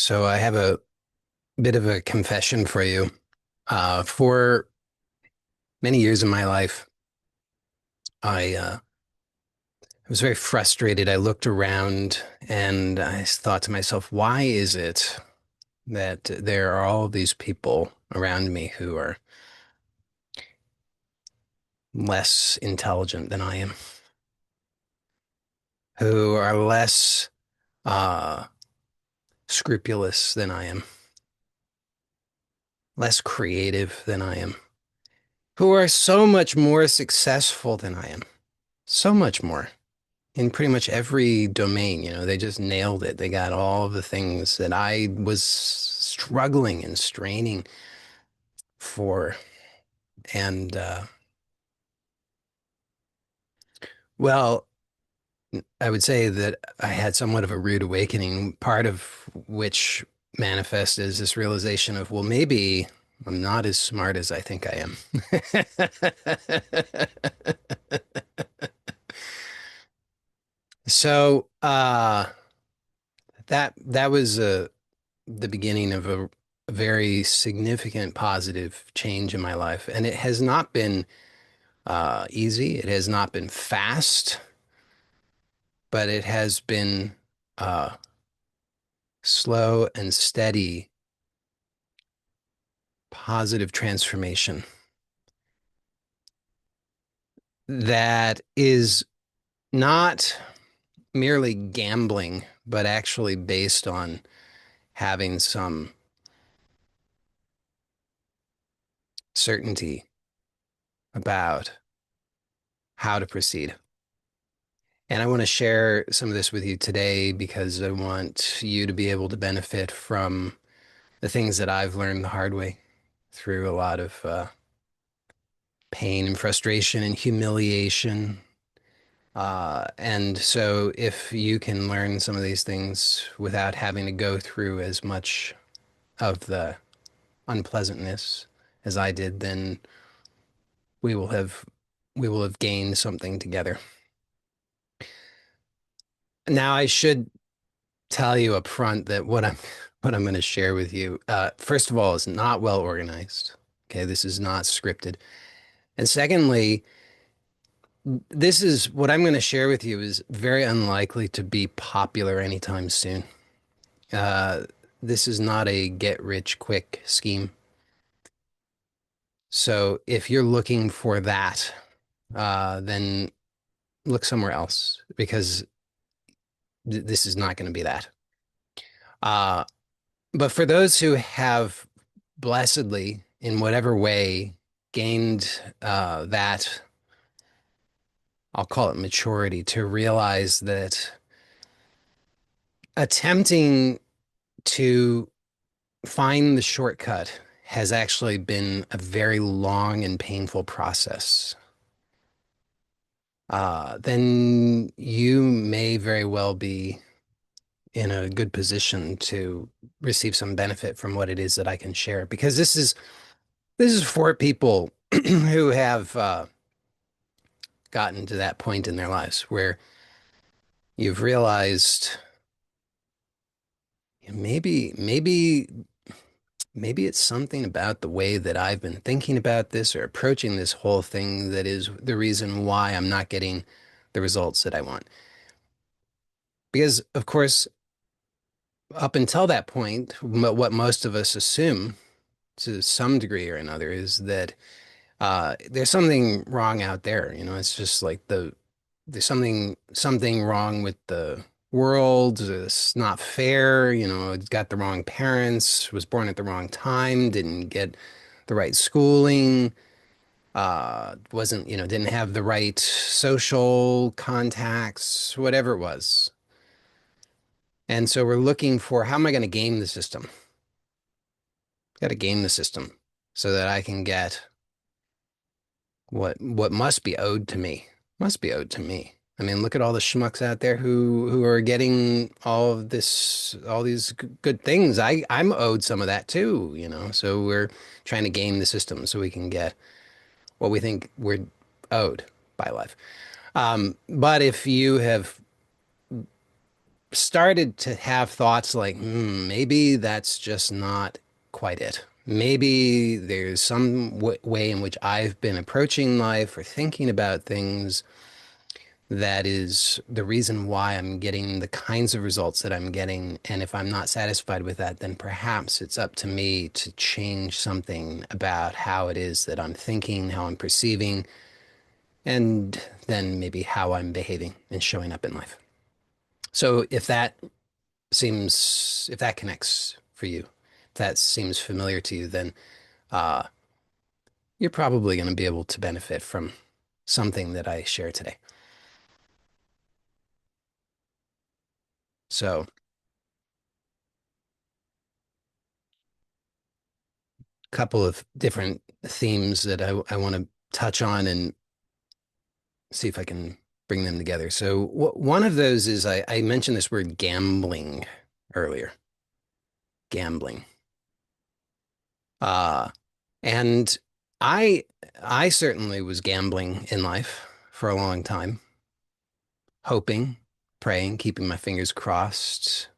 So I have a bit of a confession for you. For many years of my life, I was very frustrated. I looked around and I thought to myself, why is it that there are all these people around me who are less intelligent than I am, who are less uh, scrupulous than I am, less creative than I am, who are so much more successful than I am, so much more. In pretty much every domain, they just nailed it. They got all of the things that I was struggling and straining for. And well, I would say that I had somewhat of a rude awakening, part of which manifests as this realization of, well, maybe I'm not as smart as I think I am. So that was the beginning of a very significant positive change in my life. And it has not been easy. It has not been fast, but it has been uh, slow and steady positive transformation that is not merely gambling, but actually based on having some certainty about how to proceed. And I want to share some of this with you today because I want you to be able to benefit from the things that I've learned the hard way through a lot of pain and frustration and humiliation. And so, if you can learn some of these things without having to go through as much of the unpleasantness as I did, then we will have we will have gained something together. Now, I should tell you up front that what I'm going to share with you, first of all, is not well organized. Okay, this is not scripted. And secondly, this is what I'm going to share with you is very unlikely to be popular anytime soon. Uh, this is not a get rich quick scheme. So if you're looking for that, then look somewhere else because this is not going to be that. Uh, but for those who have blessedly, in whatever way, gained that, I'll call it maturity, to realize that attempting to find the shortcut has actually been a very long and painful process. Then you may very well be in a good position to receive some benefit from what it is that I can share because this is for people who have gotten to that point in their lives where you've realized maybe it's something about the way that I've been thinking about this or approaching this whole thing that is the reason why I'm not getting the results that I want. Because, of course, up until that point, what most of us assume to some degree or another is that there's something wrong out there. It's just like there's something wrong with the world. It's not fair. It's got the wrong parents, was born at the wrong time, didn't get the right schooling, wasn't, didn't have the right social contacts, whatever it was. And so we're looking for how am I going to game the system? Got to game the system so that I can get what must be owed to me. Must be owed to me. I mean, look at all the schmucks out there who are getting all these good things. I'm owed some of that too. So we're trying to game the system so we can get what we think we're owed by life. But if you have started to have thoughts like, maybe that's just not quite it. Maybe there's some way in which I've been approaching life or thinking about things that is the reason why I'm getting the kinds of results that I'm getting. And if I'm not satisfied with that, then perhaps it's up to me to change something about how it is that I'm thinking, how I'm perceiving, and then maybe how I'm behaving and showing up in life. So if that connects for you, if that seems familiar to you, then uh, you're probably going to be able to benefit from something that I share today. So, a couple of different themes that I want to touch on and see if I can bring them together. So, one of those is I mentioned this word gambling earlier. Gambling. Uh, and I I certainly was gambling in life for a long time, hoping, praying, keeping my fingers crossed.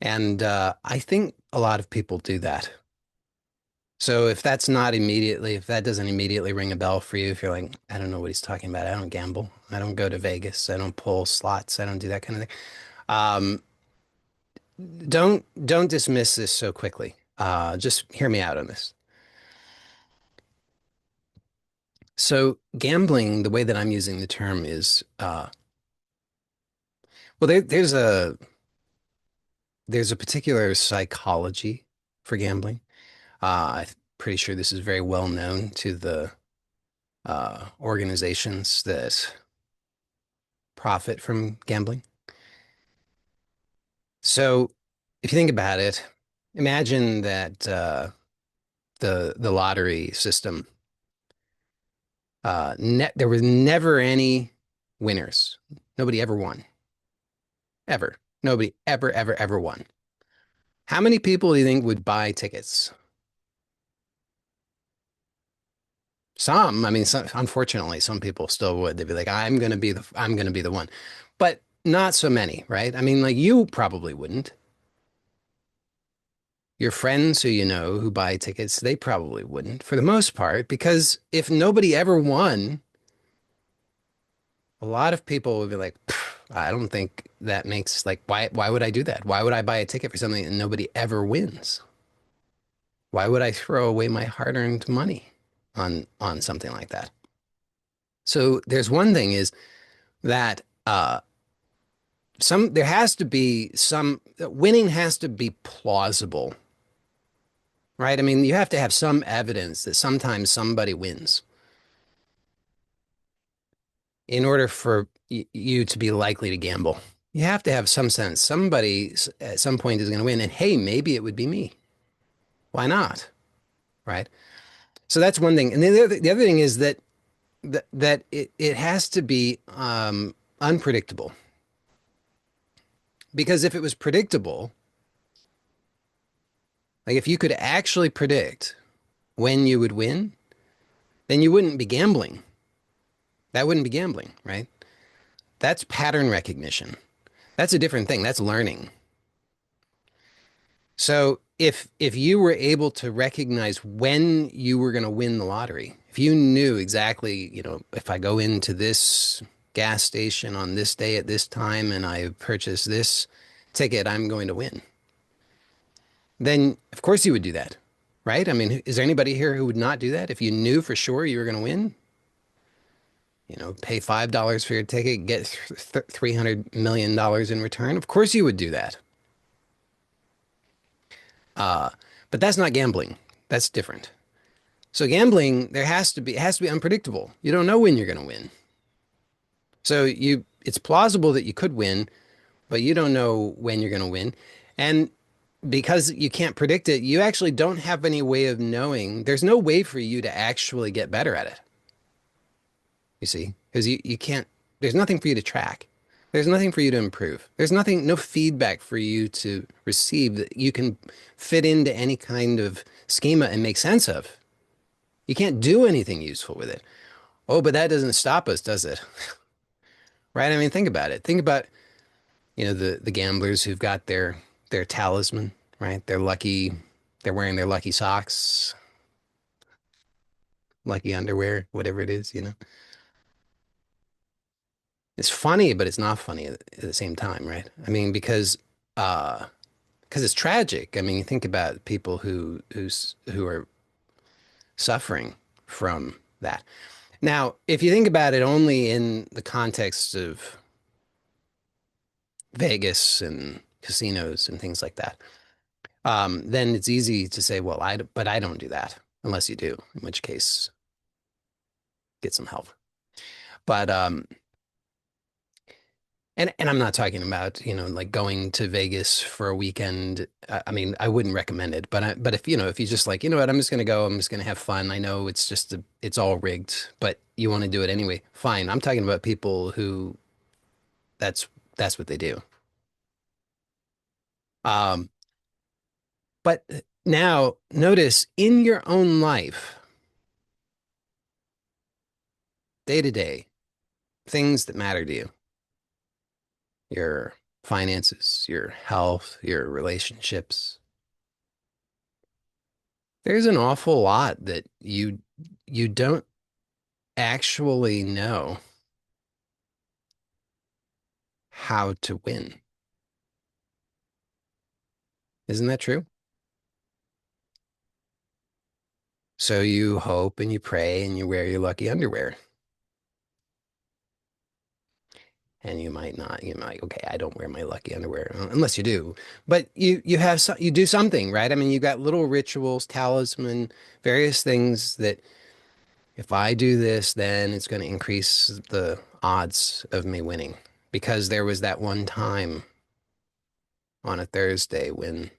And I think a lot of people do that. So if that doesn't immediately ring a bell for you, if you're like, I don't know what he's talking about. I don't gamble. I don't go to Vegas. I don't pull slots. I don't do that kind of thing. Um, don't dismiss this so quickly. Just hear me out on this. So gambling, the way that I'm using the term is, well, there's a particular psychology for gambling. I'm pretty sure this is very well known to the organizations that profit from gambling. So if you think about it, imagine that the lottery system, there was never any winners. Nobody ever won, ever. Nobody ever won. How many people do you think would buy tickets? Some, I mean, unfortunately, some people still would. They'd be like, I'm going to be the one," but not so many, right? I mean, like you probably wouldn't. Your friends who you know who buy tickets, they probably wouldn't for the most part, because if nobody ever won, a lot of people would be like, I don't think that makes like why would I do that? Why would I buy a ticket for something and nobody ever wins? Why would I throw away my hard-earned money on something like that? So there's one thing is that there has to be some winning has to be plausible, right? I mean, you have to have some evidence that sometimes somebody wins in order for you to be likely to gamble. You have to have some sense. Somebody at some point is going to win, and hey, maybe it would be me. Why not? Right? So that's one thing. And the other thing is that it has to be unpredictable. Because if it was predictable, like if you could actually predict when you would win, then you wouldn't be gambling. That wouldn't be gambling, right? That's pattern recognition. That's a different thing. That's learning. So if you were able to recognize when you were going to win the lottery, if you knew exactly, if I go into this gas station on this day at this time and I purchase this ticket, I'm going to win. Then of course you would do that, right? I mean, is there anybody here who would not do that if you knew for sure you were going to win? Pay $5 for your ticket, get $300 million in return. Of course you would do that. Uh, but that's not gambling. That's different. So gambling, it has to be unpredictable. You don't know when you're going to win. So it's plausible that you could win, but you don't know when you're going to win. And because you can't predict it, you actually don't have any way of knowing. There's no way for you to actually get better at it. You see, because you can't, there's nothing for you to track. There's nothing for you to improve. There's no feedback for you to receive that you can fit into any kind of schema and make sense of. You can't do anything useful with it. Oh, but that doesn't stop us, does it? right? I mean, think about it. Think about, the gamblers who've got their talisman, right? They're wearing their lucky socks, lucky underwear, whatever it is. It's funny, but it's not funny at the same time, right? I mean, uh because it's tragic. I mean, you think about people who are suffering from that. Now, if you think about it only in the context of Vegas and casinos and things like that, then it's easy to say, well, but I don't do that unless you do, in which case, get some help. But and I'm not talking about, like going to Vegas for a weekend. I mean, I wouldn't recommend it, but if you just like, what, I'm just gonna go, I'm just gonna have fun. I know it's all rigged, but you want to do it anyway. Fine. I'm talking about people who that's that's what they do. Um, but now notice in your own life, day to day, things that matter to you, your finances, your health, your relationships. There's an awful lot that you don't actually know how to win. Isn't that true? So you hope and you pray and you wear your lucky underwear. And you might not, okay, I don't wear my lucky underwear unless you do. But you do something, right? I mean, you got little rituals, talisman, various things that if I do this, then it's going to increase the odds of me winning. Because there was that one time on a Thursday when,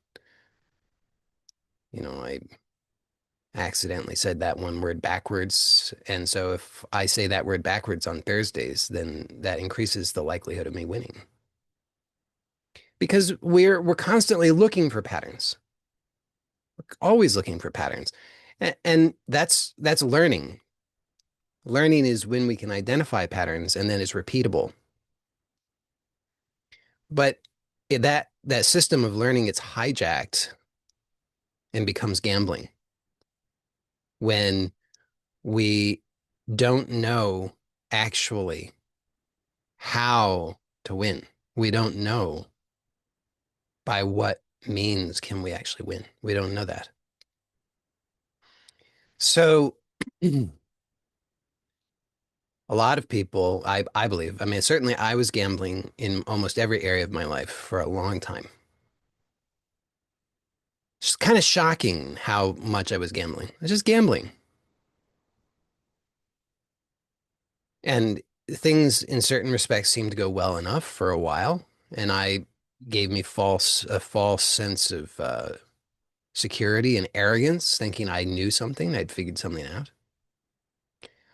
I accidentally said that one word backwards. And so if I say that word backwards on Thursdays, then that increases the likelihood of me winning. Because we're constantly looking for patterns. We're always looking for patterns. And that's learning. Learning is when we can identify patterns and then it's repeatable. But that system of learning gets hijacked and becomes gambling when we don't know actually how to win. We don't know by what means can we actually win. We don't know that. So a lot of people, I believe, I mean, certainly I was gambling in almost every area of my life for a long time. It's kind of shocking how much I was gambling. I was just gambling. And things in certain respects seemed to go well enough for a while. And I gave me a false sense of security and arrogance, thinking I knew something, I'd figured something out.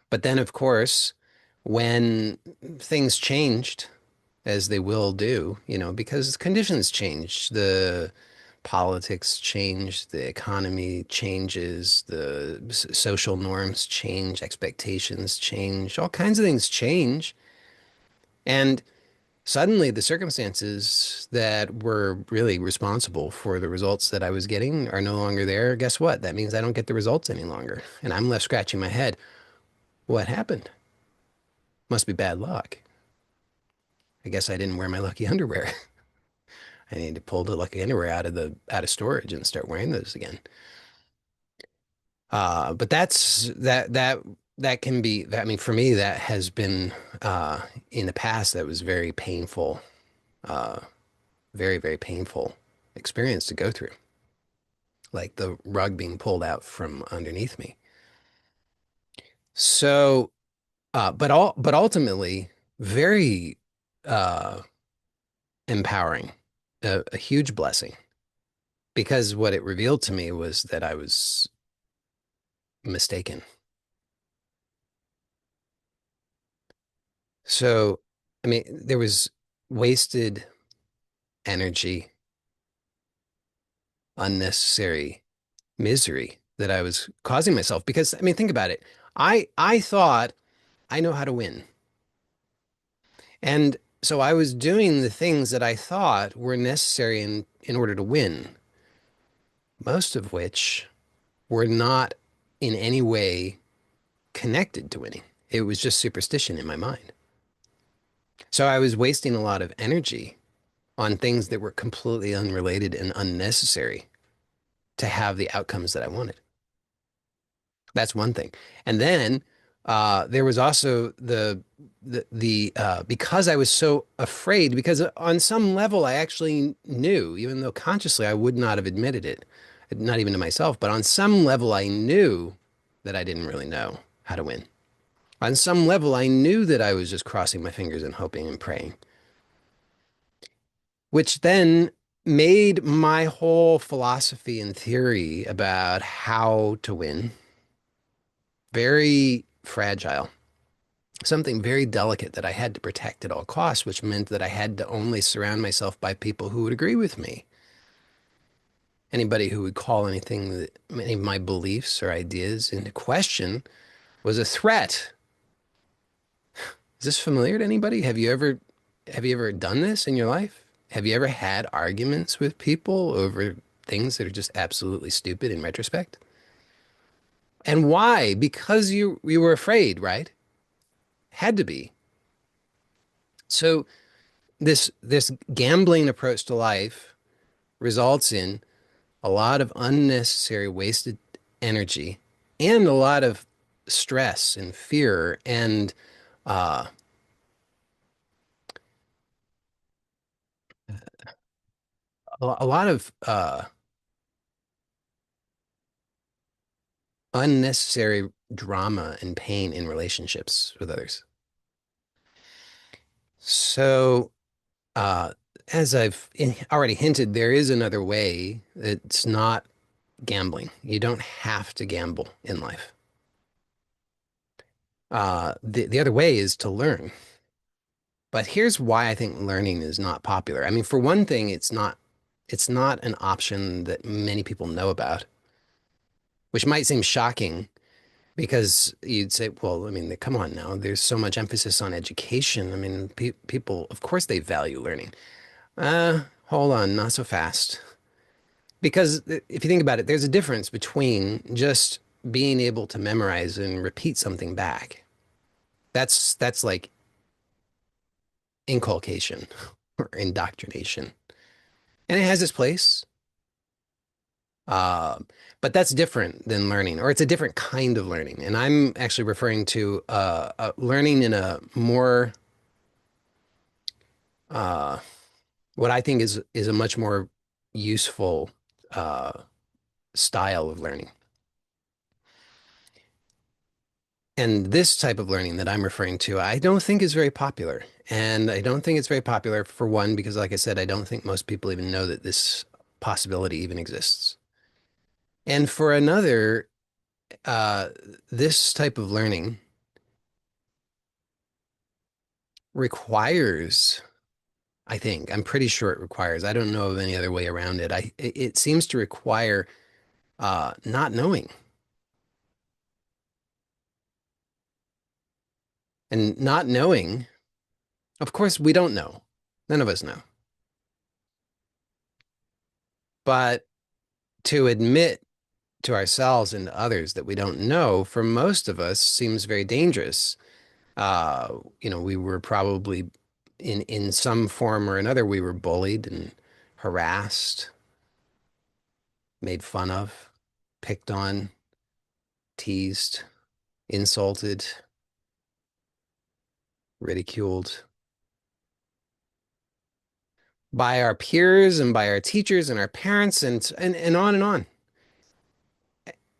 But then, of course, when things changed, as they will do, because conditions change, the politics change, the economy changes, the social norms change, expectations change, all kinds of things change. And suddenly the circumstances that were really responsible for the results that I was getting are no longer there. Guess what? That means I don't get the results any longer. And I'm left scratching my head. What happened? Must be bad luck. I guess I didn't wear my lucky underwear. I need to pull the lucky underwear out of storage and start wearing those again. But that can be, I mean, for me, that has been in the past, that was very painful, uh, very, very painful experience to go through. Like the rug being pulled out from underneath me. So, but ultimately, very uh, empowering, a huge blessing, because what it revealed to me was that I was mistaken. So, I mean, there was wasted energy, unnecessary misery that I was causing myself because, I mean, think about it. I thought I know how to win. And so I was doing the things that I thought were necessary in order to win, most of which were not in any way connected to winning. It was just superstition in my mind. So I was wasting a lot of energy on things that were completely unrelated and unnecessary to have the outcomes that I wanted. That's one thing. And then there was also because I was so afraid, because on some level I actually knew, even though consciously I would not have admitted it, not even to myself, but on some level I knew that I didn't really know how to win. On some level I knew that I was just crossing my fingers and hoping and praying, which then made my whole philosophy and theory about how to win very fragile, something very delicate that I had to protect at all costs, which meant that I had to only surround myself by people who would agree with me. Anybody who would call any of my beliefs or ideas into question was a threat. Is this familiar to anybody? Have you ever done this in your life? Have you ever had arguments with people over things that are just absolutely stupid in retrospect? And why? Because you were afraid, right? Had to be. So this gambling approach to life results in a lot of unnecessary wasted energy and a lot of stress and fear and uh, a lot of unnecessary drama and pain in relationships with others. So, uh, as already hinted, there is another way. It's not gambling. You don't have to gamble in life. The other way is to learn. But here's why I think learning is not popular. I mean, for one thing, it's not an option that many people know about, which might seem shocking because you'd say, well, I mean, come on now, there's so much emphasis on education. I mean, people, of course, they value learning. Hold on, not so fast. Because if you think about it, there's a difference between just being able to memorize and repeat something back. That's like inculcation or indoctrination. And it has its place. Uh, but that's different than learning, or it's a different kind of learning. And I'm actually referring to learning in a more, uh, what I think is a much more useful uh, style of learning. And this type of learning that I'm referring to, I don't think is very popular. And I don't think it's very popular for one, because like I said, I don't think most people even know that this possibility even exists. And for another, uh, this type of learning requires, I think, I'm pretty sure it requires, I don't know of any other way around it. It seems to require not knowing. And not knowing, of course, we don't know. None of us know. But to admit to ourselves and to others that we don't know, for most of us, seems very dangerous. We were probably in some form or another, we were bullied and harassed, made fun of, picked on, teased, insulted, ridiculed by our peers and by our teachers and our parents and on and on.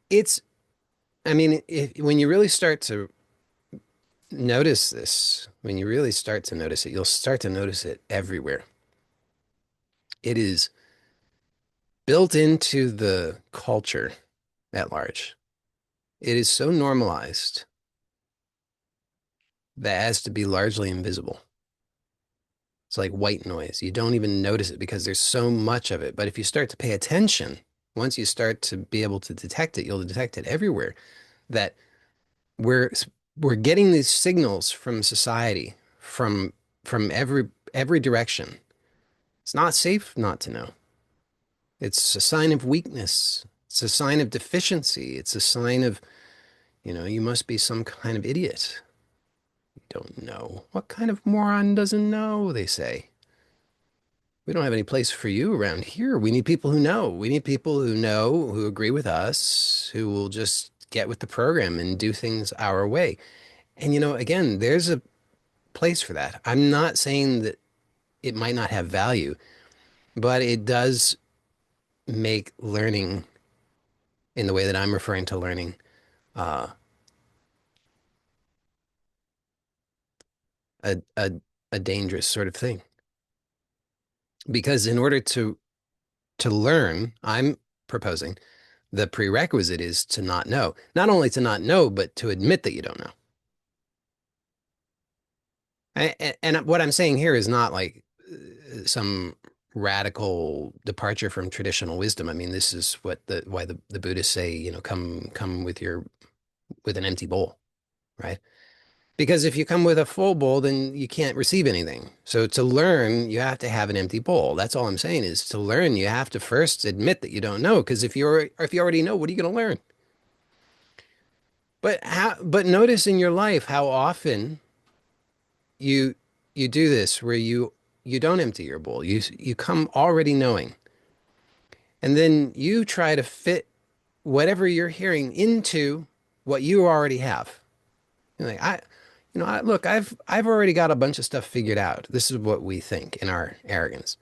It's, I mean, when you really start to notice this, when you really start to notice it, you'll start to notice it everywhere. It is built into the culture at large. It is so normalized that as to be largely invisible. It's like white noise. You don't even notice it because there's so much of it. But if you start to pay attention, once you start to be able to detect it, you'll detect it everywhere. That we're we're getting these signals from society, from from every direction. It's not safe not to know. It's a sign of weakness. It's a sign of deficiency. It's a sign of, you must be some kind of idiot. You don't know. What kind of moron doesn't know, they say. We don't have any place for you around here. We need people who know. We need people who know, who agree with us, who will just get with the program and do things our way. And, again, there's a place for that. I'm not saying that it might not have value, but it does make learning in the way that I'm referring to learning uh, a, a, a dangerous sort of thing. Because in order to learn, I'm proposing the prerequisite is to not know. Not only to not know, but to admit that you don't know. And what I'm saying here is not like some radical departure from traditional wisdom. I mean, this is why the Buddhists say, come with an empty bowl, right? Because if you come with a full bowl, then you can't receive anything. So to learn, you have to have an empty bowl. That's all I'm saying is to learn, you have to first admit that you don't know. Because if you already know, what are you going to learn? But notice in your life how often you you do this where you don't empty your bowl. You come already knowing. And then you try to fit whatever you're hearing into what you already have. You're like, look, I've already got a bunch of stuff figured out. This is what we think in our arrogance.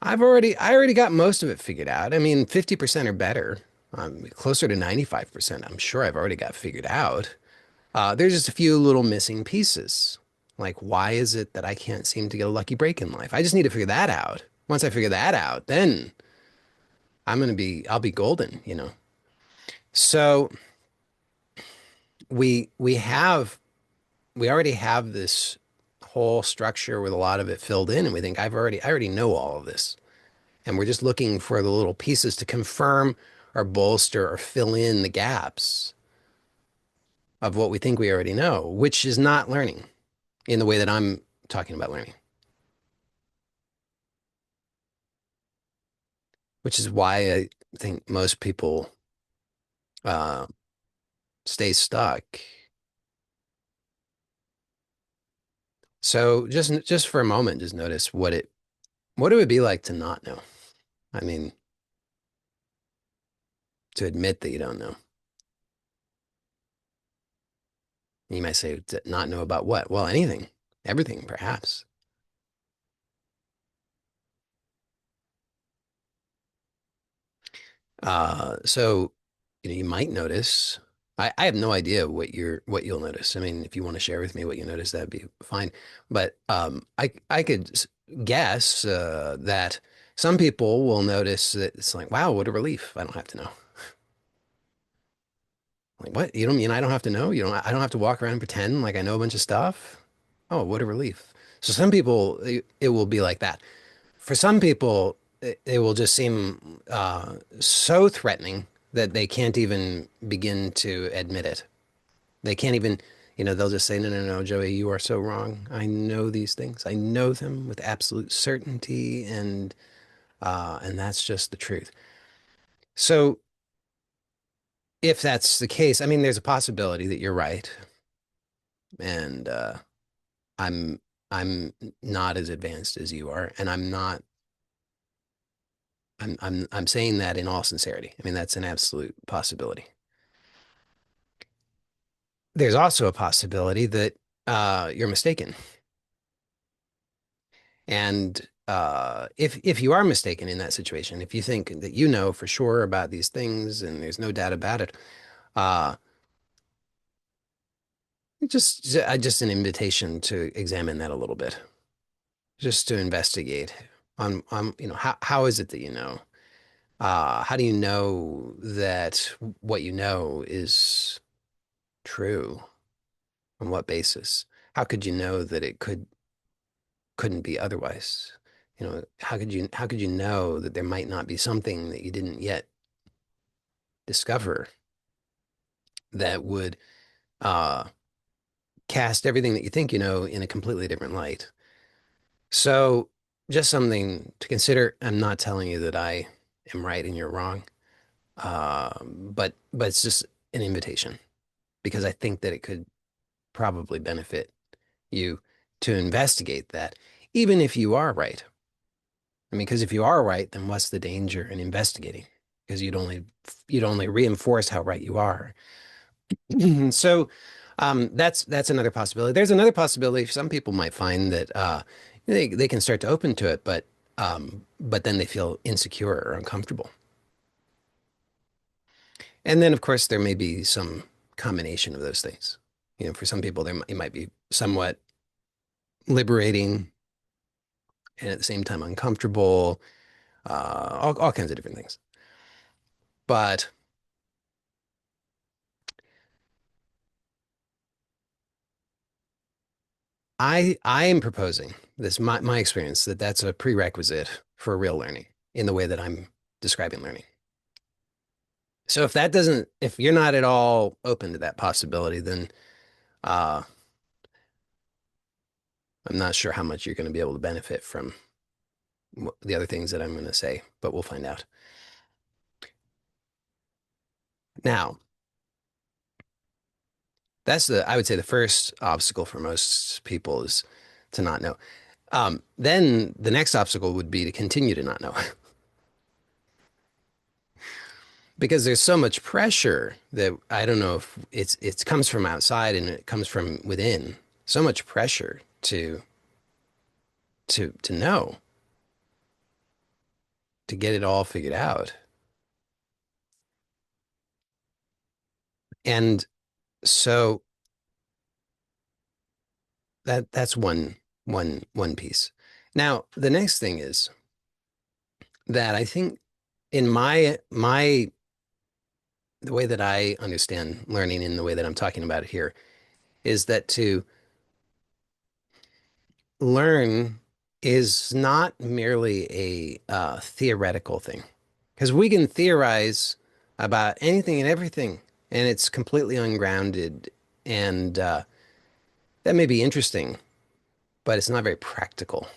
I already got most of it figured out. I mean, 50% or better, closer to 95%. I'm sure I've already got figured out. There's just a few little missing pieces. Like, why is it that I can't seem to get a lucky break in life? I just need to figure that out. Once I figure that out, then I'll be golden. So we have we already have this whole structure with a lot of it filled in, and we think I already know all of this. And we're just looking for the little pieces to confirm or bolster or fill in the gaps of what we think we already know, which is not learning in the way that I'm talking about learning, which is why I think most people uh, stay stuck. So just for a moment, just notice what it would be like to not know. I mean, to admit that you don't know. You might say, not know about what? Well, anything, everything, perhaps. So, you might notice. I have no idea what you'll notice. I mean, if you want to share with me what you notice, that'd be fine. But I could guess that some people will notice that it's like, wow, what a relief. I don't have to know. Like, what? You don't mean I don't have to know? I don't have to walk around and pretend like I know a bunch of stuff? Oh, what a relief. So some people, it will be like that. For some people, it will just seem so threatening that they can't even begin to admit it. They can't even, they'll just say, no, no, no, Joey, you are so wrong. I know these things. I know them with absolute certainty, and that's just the truth. So if that's the case, I mean, there's a possibility that you're right, and I'm I'm not as advanced as you are, and I'm saying that in all sincerity. I mean, that's an absolute possibility. There's also a possibility that you're mistaken. And if you are mistaken in that situation, if you think that you know for sure about these things and there's no doubt about it, uh, just an invitation to examine that a little bit, just to investigate on how is it that you know? How do you know that what you know is true? On what basis? How could you know that it couldn't be otherwise? How could you know that there might not be something that you didn't yet discover that would uh cast everything that you think you know in a completely different light. So, just something to consider. I'm not telling you that I am right and you're wrong, but it's just an invitation because I think that it could probably benefit you to investigate that, even if you are right. I mean, because if you are right, then what's the danger in investigating? Because you'd only reinforce how right you are. So that's another possibility. There's another possibility. Some people might find that they can start to open to it, but then they feel insecure or uncomfortable. And then, of course, there may be some combination of those things. For some people, it might be somewhat liberating and at the same time uncomfortable, all kinds of different things. But I am proposing this my experience that that's a prerequisite for real learning in the way that I'm describing learning. So if you're not at all open to that possibility, then uh, I'm not sure how much you're going to be able to benefit from the other things that I'm going to say, but we'll find out. Now, I would say the first obstacle for most people is to not know. Then the next obstacle would be to continue to not know. Because there's so much pressure that I don't know if it comes from outside and it comes from within. So much pressure to know, to get it all figured out. And so that's one piece. Now, the next thing is that I think in my the way that I understand learning in the way that I'm talking about it here is that to learn is not merely a theoretical thing. Because we can theorize about anything and everything, and it's completely ungrounded. And that may be interesting, but it's not very practical.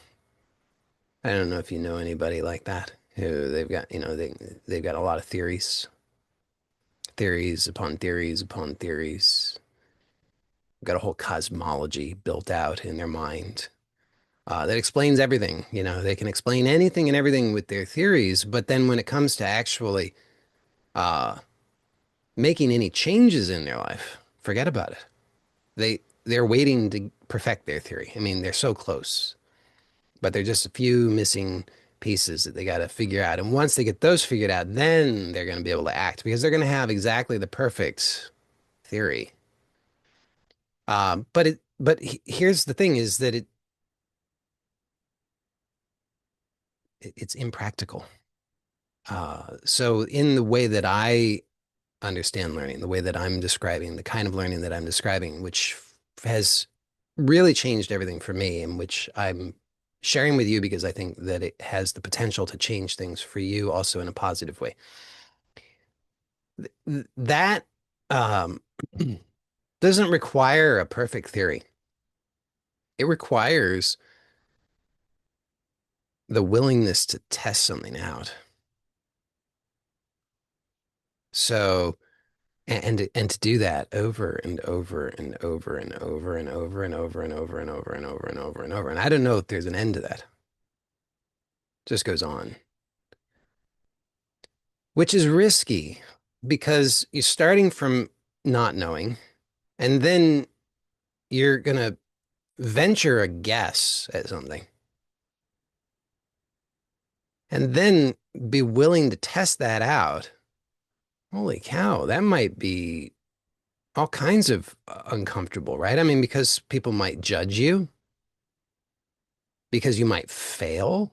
I don't know if you know anybody like that who they've got a lot of theories, theories upon theories upon theories, got a whole cosmology built out in their mind that explains everything. They can explain anything and everything with their theories, but then when it comes to actually uh, making any changes in their life, forget about it. They're waiting to perfect their theory. I mean, they're so close, but they're just a few missing pieces that they got to figure out. And once they get those figured out, then they're going to be able to act because they're going to have exactly the perfect theory. Here's the thing: is that it's impractical. So in the way that I understand learning, the way that I'm describing, the kind of learning that I'm describing, which has really changed everything for me, and which I'm sharing with you because I think that it has the potential to change things for you also in a positive way. That um, doesn't require a perfect theory. It requires the willingness to test something out. So, and to do that over and over and over and over and over and over and over and over and over and over and over. And I don't know if there's an end to that. It just goes on, which is risky because you're starting from not knowing, and then you're gonna venture a guess at something, and then be willing to test that out. Holy cow, that might be all kinds of uncomfortable, right? I mean, because people might judge you, because you might fail.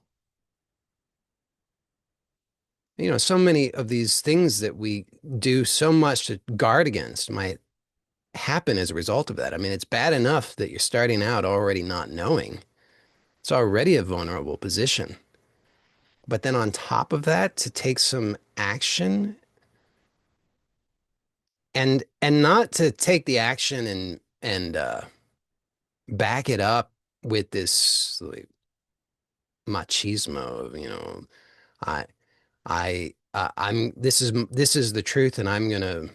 So many of these things that we do so much to guard against might happen as a result of that. I mean, it's bad enough that you're starting out already not knowing. It's already a vulnerable position. But then on top of that, to take some action and not to take the action and back it up with this like machismo of, I I'm this is the truth and I'm gonna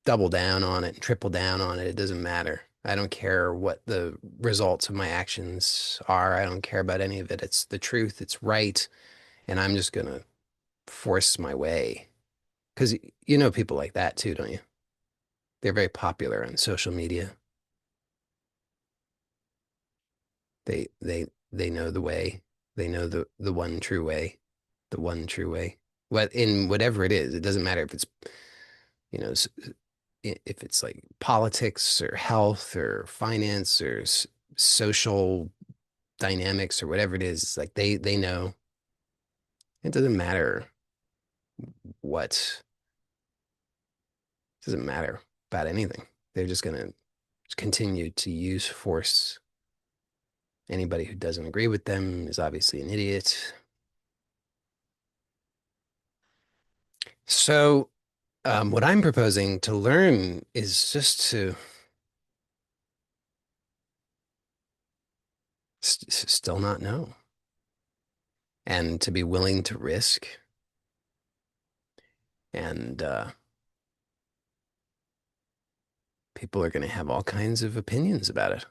double down on it and triple down on it. It doesn't matter. I don't care what the results of my actions are. I don't care about any of it. It's the truth. It's right. And I'm just gonna force my way. Because you know people like that too, don't you? They're very popular on social media. They know the way. They know the one true way. The one true way. What in whatever it is, it doesn't matter if it's, you know, if it's like politics or health or finance or social dynamics or whatever it is. It's like they know. It doesn't matter what, it doesn't matter about anything. They're just gonna continue to use force. Anybody who doesn't agree with them is obviously an idiot. So, what I'm proposing to learn is just to still not know and to be willing to risk. And people are going to have all kinds of opinions about it.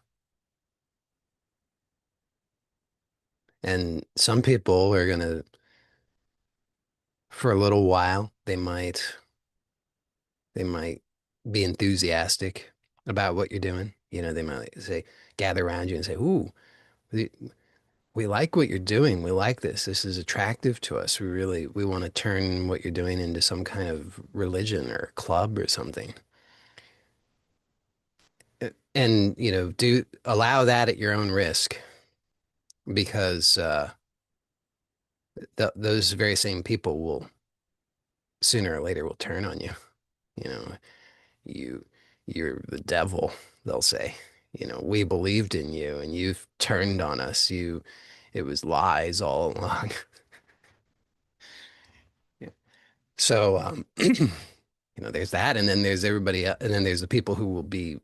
And some people are going to, for a little while, they might be enthusiastic about what you're doing. They might say, gather around you and say, "Ooh, we, we like what you're doing. We like this. This is attractive to us. We want to turn what you're doing into some kind of religion or club or something." And, do allow that at your own risk because th those very same people will sooner or later will turn on you. You know, you you're the devil, they'll say. We believed in you and you've turned on us. It was lies all along. Yeah. So, there's that, and then there's everybody else, and then there's the people who will be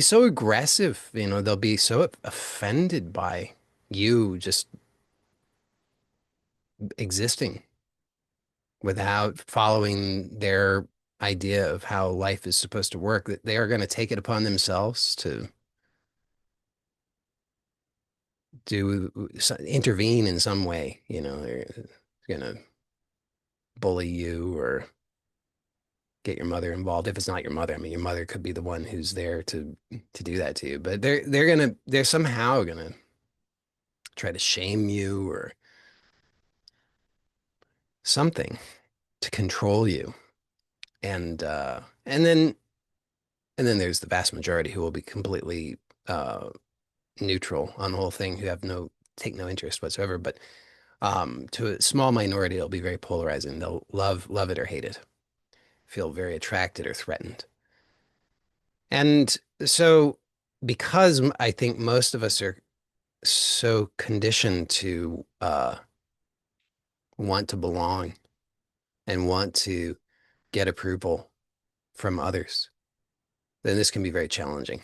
so aggressive. They'll be so offended by you just existing without following their idea of how life is supposed to work, that they are going to take it upon themselves to intervene in some way. They're going to bully you or get your mother involved. If it's not your mother, I mean, your mother could be the one who's there to do that to you. But they're somehow gonna try to shame you or something to control you. And and then there's the vast majority who will be completely neutral on the whole thing, who have no take no interest whatsoever. But to a small minority, it'll be very polarizing. They'll love it or hate it, feel very attracted or threatened. And so, because I think most of us are so conditioned to want to belong and want to get approval from others, then this can be very challenging.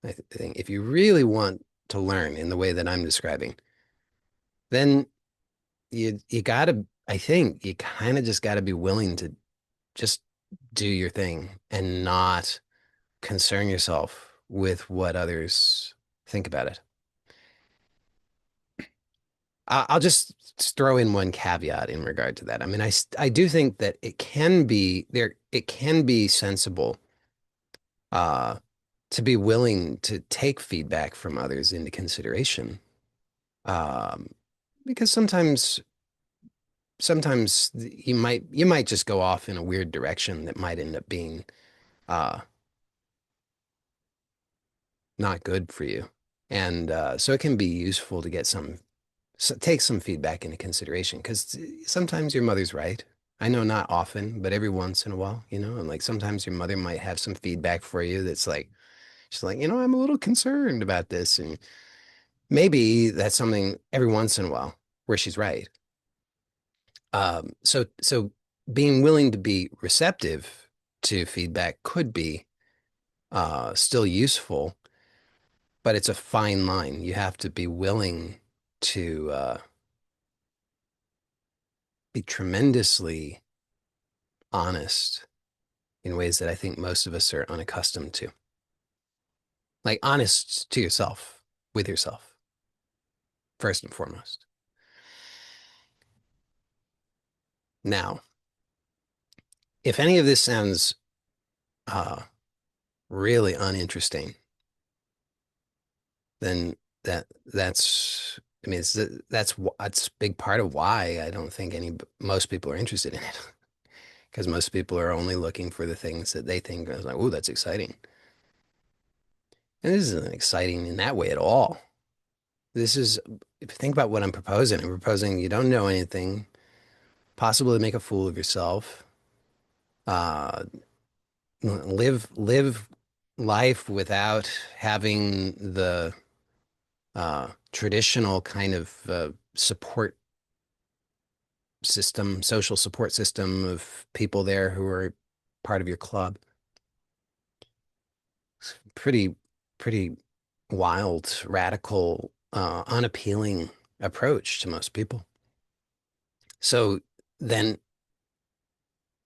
I think if you really want to learn in the way that I'm describing, then you gotta, I think you kind of just gotta be willing to just do your thing and not concern yourself with what others think about it. I'll just throw in one caveat in regard to that. I mean, I do think that it can be sensible uh, to be willing to take feedback from others into consideration. Um, because sometimes you might just go off in a weird direction that might end up being uh, not good for you. And so it can be useful to take some feedback into consideration because sometimes your mother's right. I know not often, but every once in a while, and like sometimes your mother might have some feedback for you that's like, she's like, I'm a little concerned about this. And maybe that's something every once in a while where she's right. So being willing to be receptive to feedback could be still useful, but it's a fine line. You have to be willing to be tremendously honest in ways that I think most of us are unaccustomed to. Like honest to yourself, with yourself, first and foremost. Now, if any of this sounds uh, really uninteresting, then that's I mean that's a big part of why I don't think any most people are interested in it because most people are only looking for the things that they think is like, oh, that's exciting. And this isn't exciting in that way at all. This is, if you think about what I'm proposing you don't know anything, possibly make a fool of yourself, uh, live life without having the traditional kind of support system, social support system of people there who are part of your club. Pretty, pretty wild, radical, unappealing approach to most people. So then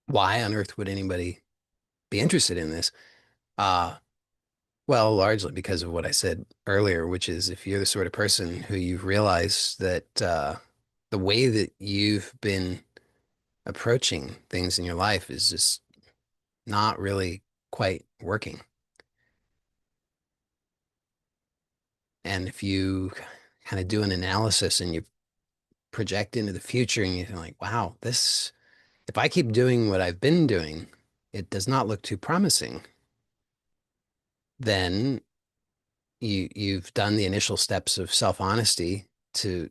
why on earth would anybody be interested in this? Uh, well, largely because of what I said earlier, which is if you're the sort of person who you've realized that the way that you've been approaching things in your life is just not really quite working. And if you kind of do an analysis and you project into the future and you're like, wow, this, if I keep doing what I've been doing, it does not look too promising, then you've done the initial steps of self-honesty to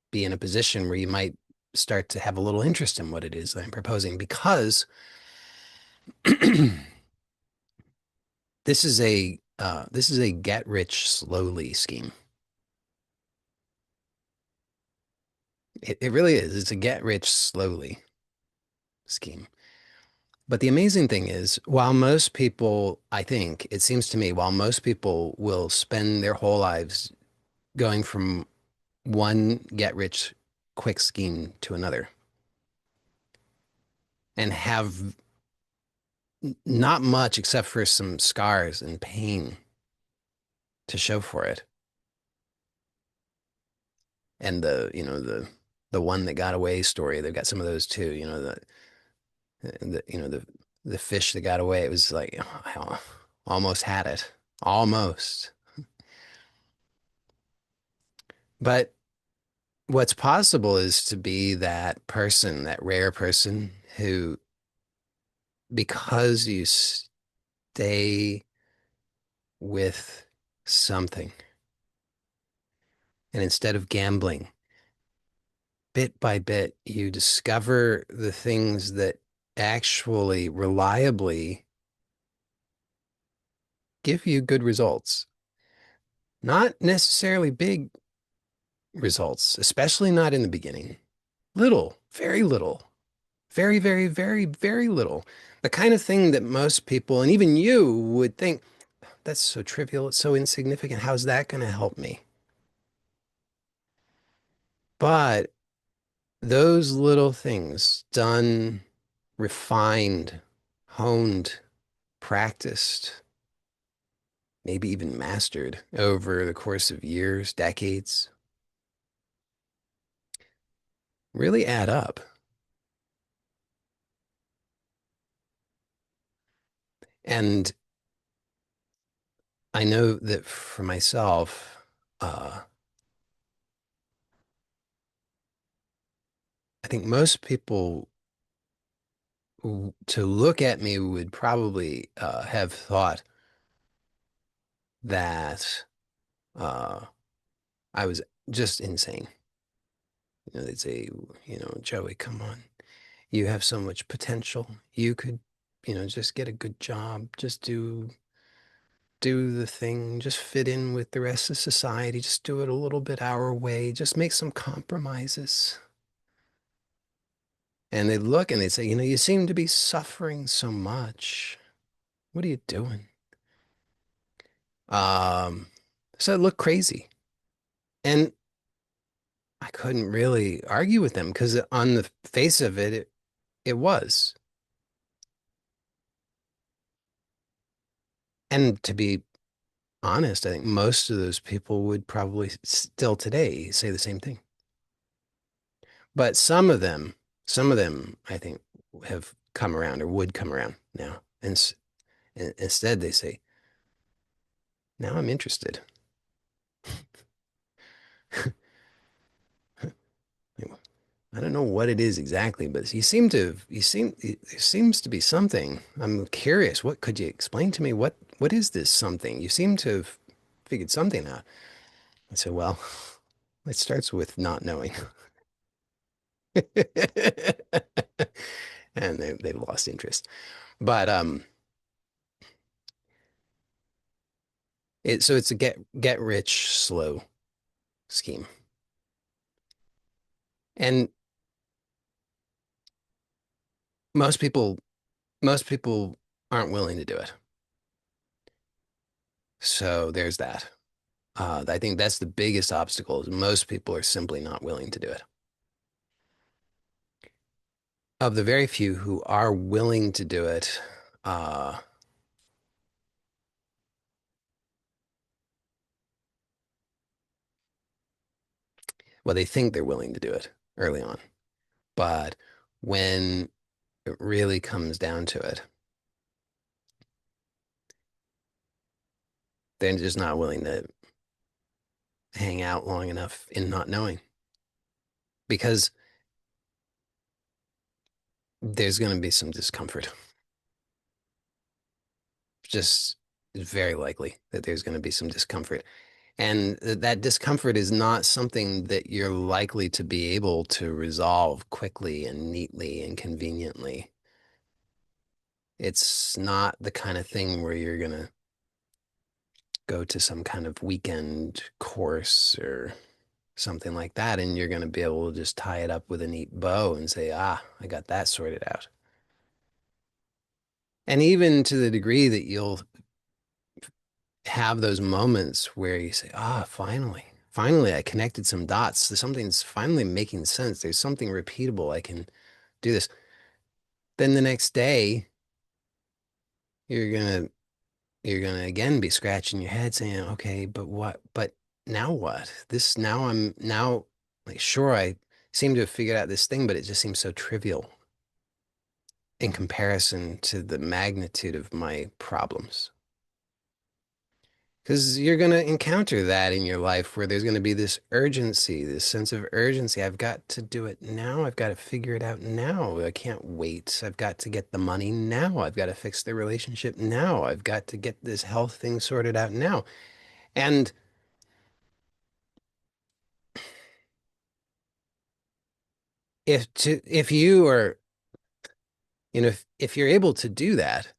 be in a position where you might start to have a little interest in what it is that I'm proposing because this is a get rich slowly scheme. It really is. It's a get rich slowly scheme. But the amazing thing is, while most people, I think, it seems to me, while most people will spend their whole lives going from one get rich quick scheme to another and have not much except for some scars and pain to show for it. And the one that got away story, they've got some of those too, the fish that got away, it was like I almost had it. Almost. But what's possible is to be that person, that rare person who, because you stay with something, and instead of gambling, bit by bit, you discover the things that actually reliably give you good results. Not necessarily big results, especially not in the beginning. Little, very little, very, very, very, very little. The kind of thing that most people, and even you, would think, that's so trivial, it's so insignificant. How's that going to help me? But those little things done, refined, honed, practiced, maybe even mastered over the course of years, decades, really add up. And I know that for myself, I think most people to look at me would probably have thought that uh, I was just insane. They'd say, Joey, come on. You have so much potential. You could, just get a good job. Just do the thing. Just fit in with the rest of society. Just do it a little bit our way. Just make some compromises. And they'd look and they'd say, you seem to be suffering so much. What are you doing? Um, so it looked crazy. And I couldn't really argue with them because on the face of it, it was. And to be honest, I think most of those people would probably still today say the same thing. But some of them, I think, have come around or would come around now. And instead, they say, now I'm interested. I don't know what it is exactly, but there seems to be something. I'm curious. What could you explain to me? What is this something? You seem to have figured something out. I said, well, it starts with not knowing. And they lost interest. But so it's a get rich slow scheme. And most people most people aren't willing to do it. So there's that. I think that's the biggest obstacle is most people are simply not willing to do it. Of the very few who are willing to do it, uh, well, they think they're willing to do it early on. But when it really comes down to it, they're just not willing to hang out long enough in not knowing because there's going to be some discomfort. Just very likely that there's going to be some discomfort. And that discomfort is not something that you're likely to be able to resolve quickly and neatly and conveniently. It's not the kind of thing where you're going to go to some kind of weekend course or something like that, and you're going to be able to just tie it up with a neat bow and say, ah, I got that sorted out. And even to the degree that you'll have those moments where you say, ah, finally, I connected some dots. Something's finally making sense. There's something repeatable. I can do this. Then the next day, you're gonna you're gonna again be scratching your head saying, okay, but what? But now what? This now I'm now like sure I seem to have figured out this thing, but it just seems so trivial in comparison to the magnitude of my problems. Because you're going to encounter that in your life where there's going to be this urgency, this sense of urgency. I've got to do it now. I've got to figure it out now. I can't wait. I've got to get the money now. I've got to fix the relationship now. I've got to get this health thing sorted out now. And if you are, if you're able to do that,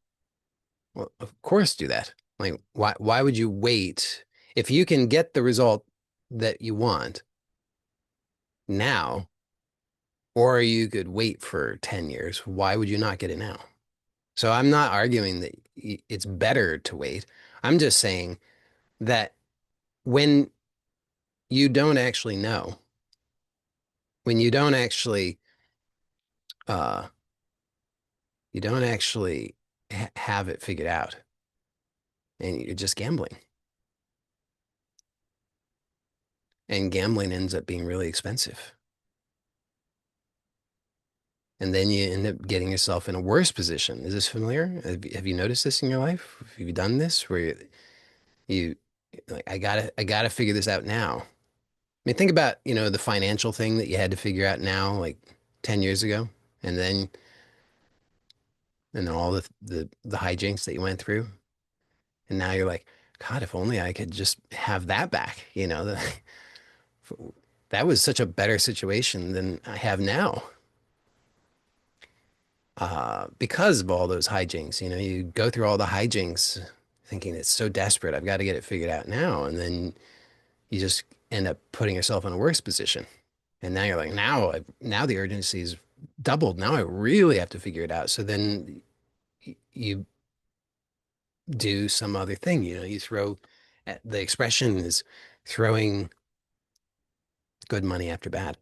well, of course do that. Like why would you wait if you can get the result that you want now? Or you could wait for 10 years. Why would you not get it now? So I'm not arguing that it's better to wait. I'm just saying that when you don't actually know, when uh, you don't actually have it figured out and you're just gambling. And gambling ends up being really expensive. And then you end up getting yourself in a worse position. Is this familiar? Have you noticed this in your life? Have you done this where you like I gotta figure this out now. I mean, think about, the financial thing that you had to figure out now, like 10 years ago, and then all the hijinks that you went through. And now you're like, God, if only I could just have that back, that was such a better situation than I have now. Because of all those hijinks, you go through all the hijinks thinking it's so desperate, I've got to get it figured out now. And then you just end up putting yourself in a worse position. And now you're like, now the urgency is doubled. Now I really have to figure it out. So then you do some other thing, you throw. The expression is throwing good money after bad.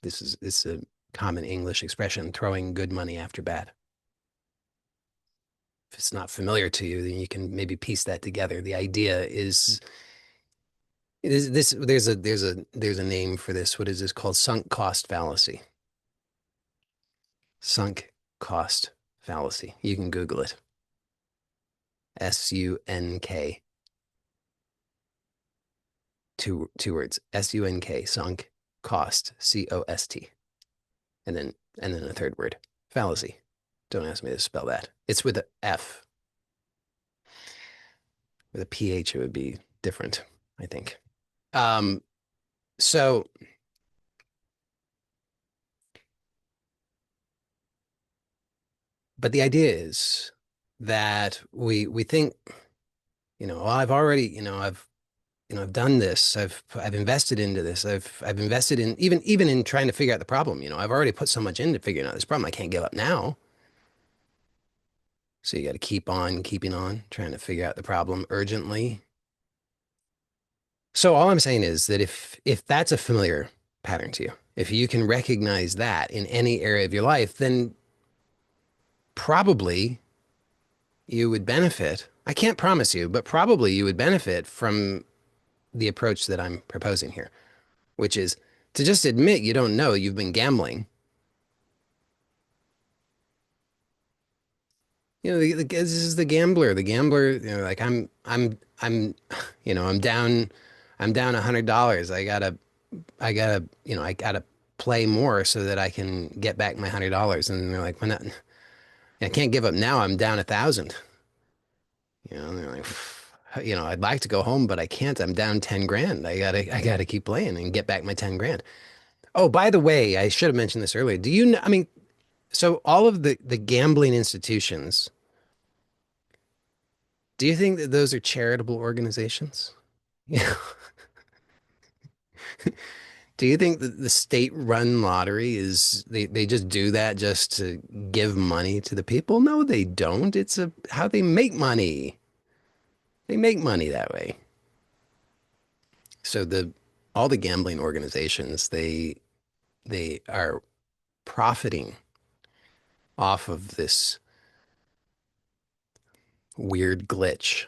This is a common English expression, throwing good money after bad. If it's not familiar to you, then you can maybe piece that together. The idea is this there's a name for this. What is this called? Sunk cost fallacy. Sunk cost fallacy. You can Google it. SUNK. Two words. SUNK. Sunk cost. COST. And then a third word. Fallacy. Don't ask me to spell that. It's with a F. With a PH, it would be different, I think. Um, so, but the idea is that we think, well, I've already, I've done this. I've invested into this. I've invested in even in trying to figure out the problem. I've already put so much into figuring out this problem. I can't give up now. So you got to keep on keeping on, trying to figure out the problem urgently. So all I'm saying is that if that's a familiar pattern to you, if you can recognize that in any area of your life, then probably you would benefit. I can't promise you, but probably you would benefit from the approach that I'm proposing here, which is to just admit you don't know you've been gambling. This is the gambler. The gambler, like I'm down $100. I gotta play more so that I can get back my $100. And they're like, I can't give up now. I'm down 1,000. And they're like, I'd like to go home, but I can't. I'm down 10 grand. I gotta keep playing and get back my 10 grand. Oh, by the way, I should have mentioned this earlier. Do you know, I mean, so all of the gambling institutions, do you think that those are charitable organizations? Yeah. Do you think that the state-run lottery they just do that just to give money to the people? No, they don't. It's how they make money. They make money that way. So all the gambling organizations, they are profiting off of this weird glitch.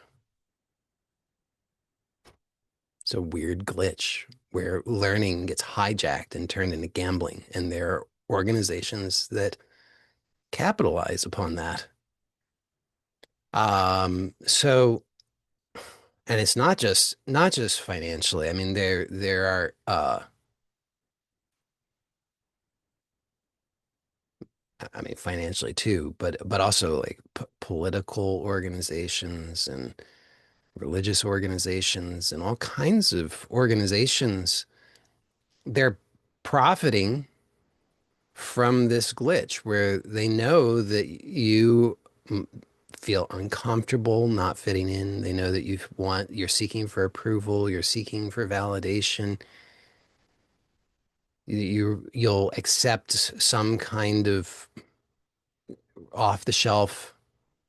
It's a weird glitch where learning gets hijacked and turned into gambling. And there are organizations that capitalize upon that. So, and it's not just financially. I mean, there are I mean financially too, but also like p political organizations and religious organizations and all kinds of organizations. They're profiting from this glitch where they know that you feel uncomfortable not fitting in. They know that you're seeking for approval, you're seeking for validation. You'll accept some kind of off the shelf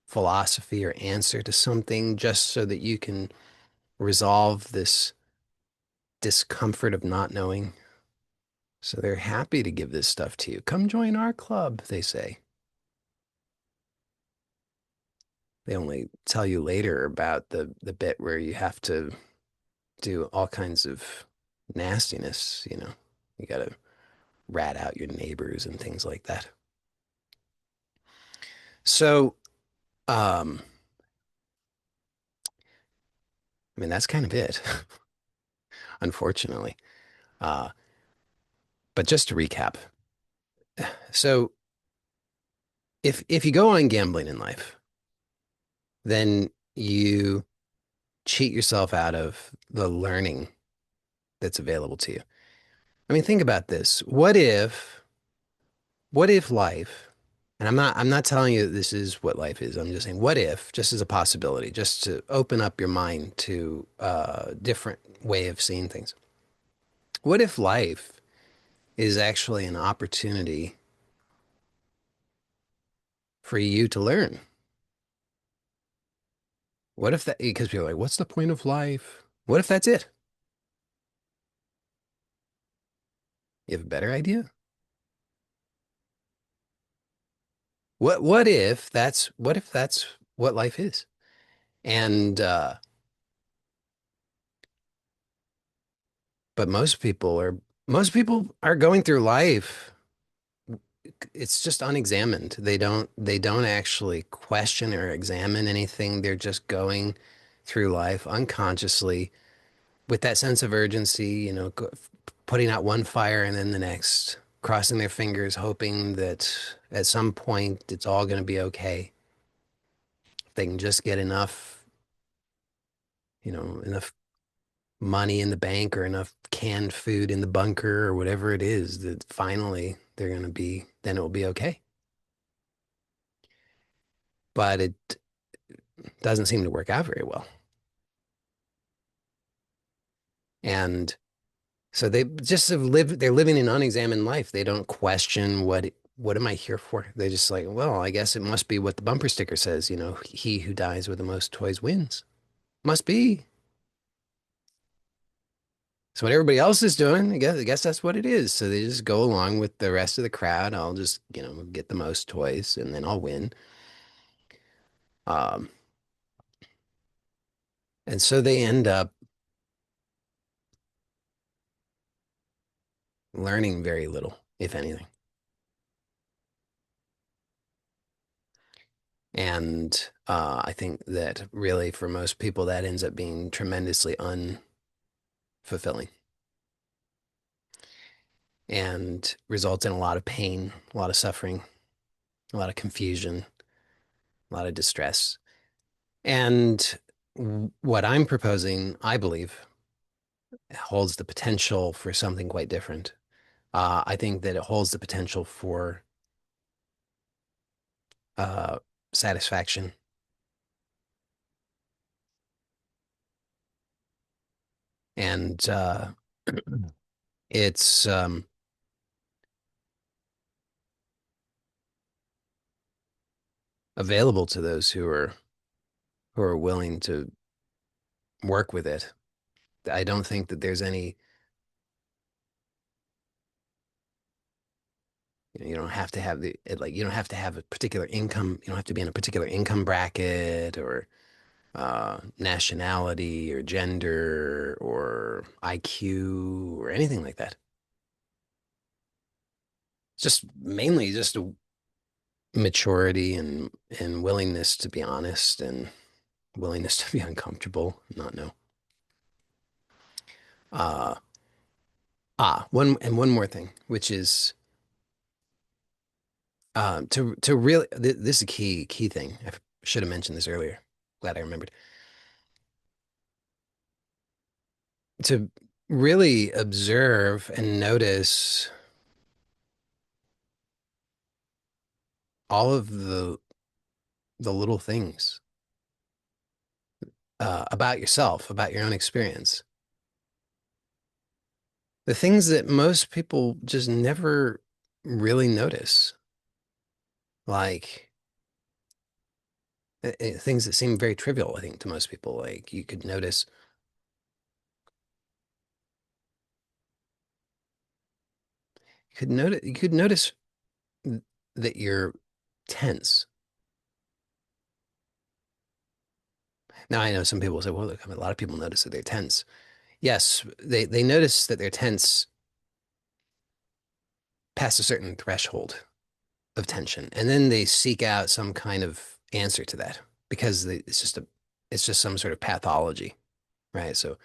philosophy or answer to something just so that you can resolve this discomfort of not knowing. So they're happy to give this stuff to you. Come join our club, they say. They only tell you later about the bit where you have to do all kinds of nastiness. You got to rat out your neighbors and things like that. So, um, I mean, that's kind of it, unfortunately. Uh, but just to recap, so if you go on gambling in life, then you cheat yourself out of the learning that's available to you. I mean, think about this. What if life, and I'm not telling you that this is what life is. I'm just saying, what if, just as a possibility, just to open up your mind to a different way of seeing things. What if life is actually an opportunity for you to learn? What if that, because people are like, what's the point of life? What if that's it? You have a better idea? What if that's what life is? And but most people are going through life. It's just unexamined. They don't actually question or examine anything. They're just going through life unconsciously with that sense of urgency, putting out one fire and then the next, crossing their fingers, hoping that at some point it's all going to be okay. If they can just get enough money in the bank or enough canned food in the bunker or whatever it is, that finally then it will be okay. But it doesn't seem to work out very well. And so they're living an unexamined life. They don't question what am I here for? They just like, well, I guess it must be what the bumper sticker says, he who dies with the most toys wins. Must be. So what everybody else is doing, I guess that's what it is. So they just go along with the rest of the crowd. I'll just, get the most toys and then I'll win. Um, and so they end up learning very little, if anything. And I think that really for most people, that ends up being tremendously unfulfilling and results in a lot of pain, a lot of suffering, a lot of confusion, a lot of distress. And what I'm proposing, I believe, holds the potential for something quite different. I think that it holds the potential for uh, satisfaction, and it's available to those who are willing to work with it. I don't think that there's any, you don't have to have you don't have to have a particular income. You don't have to be in a particular income bracket or nationality or gender or IQ or anything like that. It's just mainly just a maturity and willingness to be honest and willingness to be uncomfortable, not know. Uh, one more thing, which is to really this is a key thing. I should have mentioned this earlier. Glad I remembered. To really observe and notice all of the little things about yourself, about your own experience. The things that most people just never really notice, like things that seem very trivial, I think, to most people. Like you could notice that you're tense. Now I know some people say, well, look, I mean, a lot of people notice that they're tense. Yes, they notice that they're tense past a certain threshold of tension, and then they seek out some kind of answer to that because it's just some sort of pathology, right? So,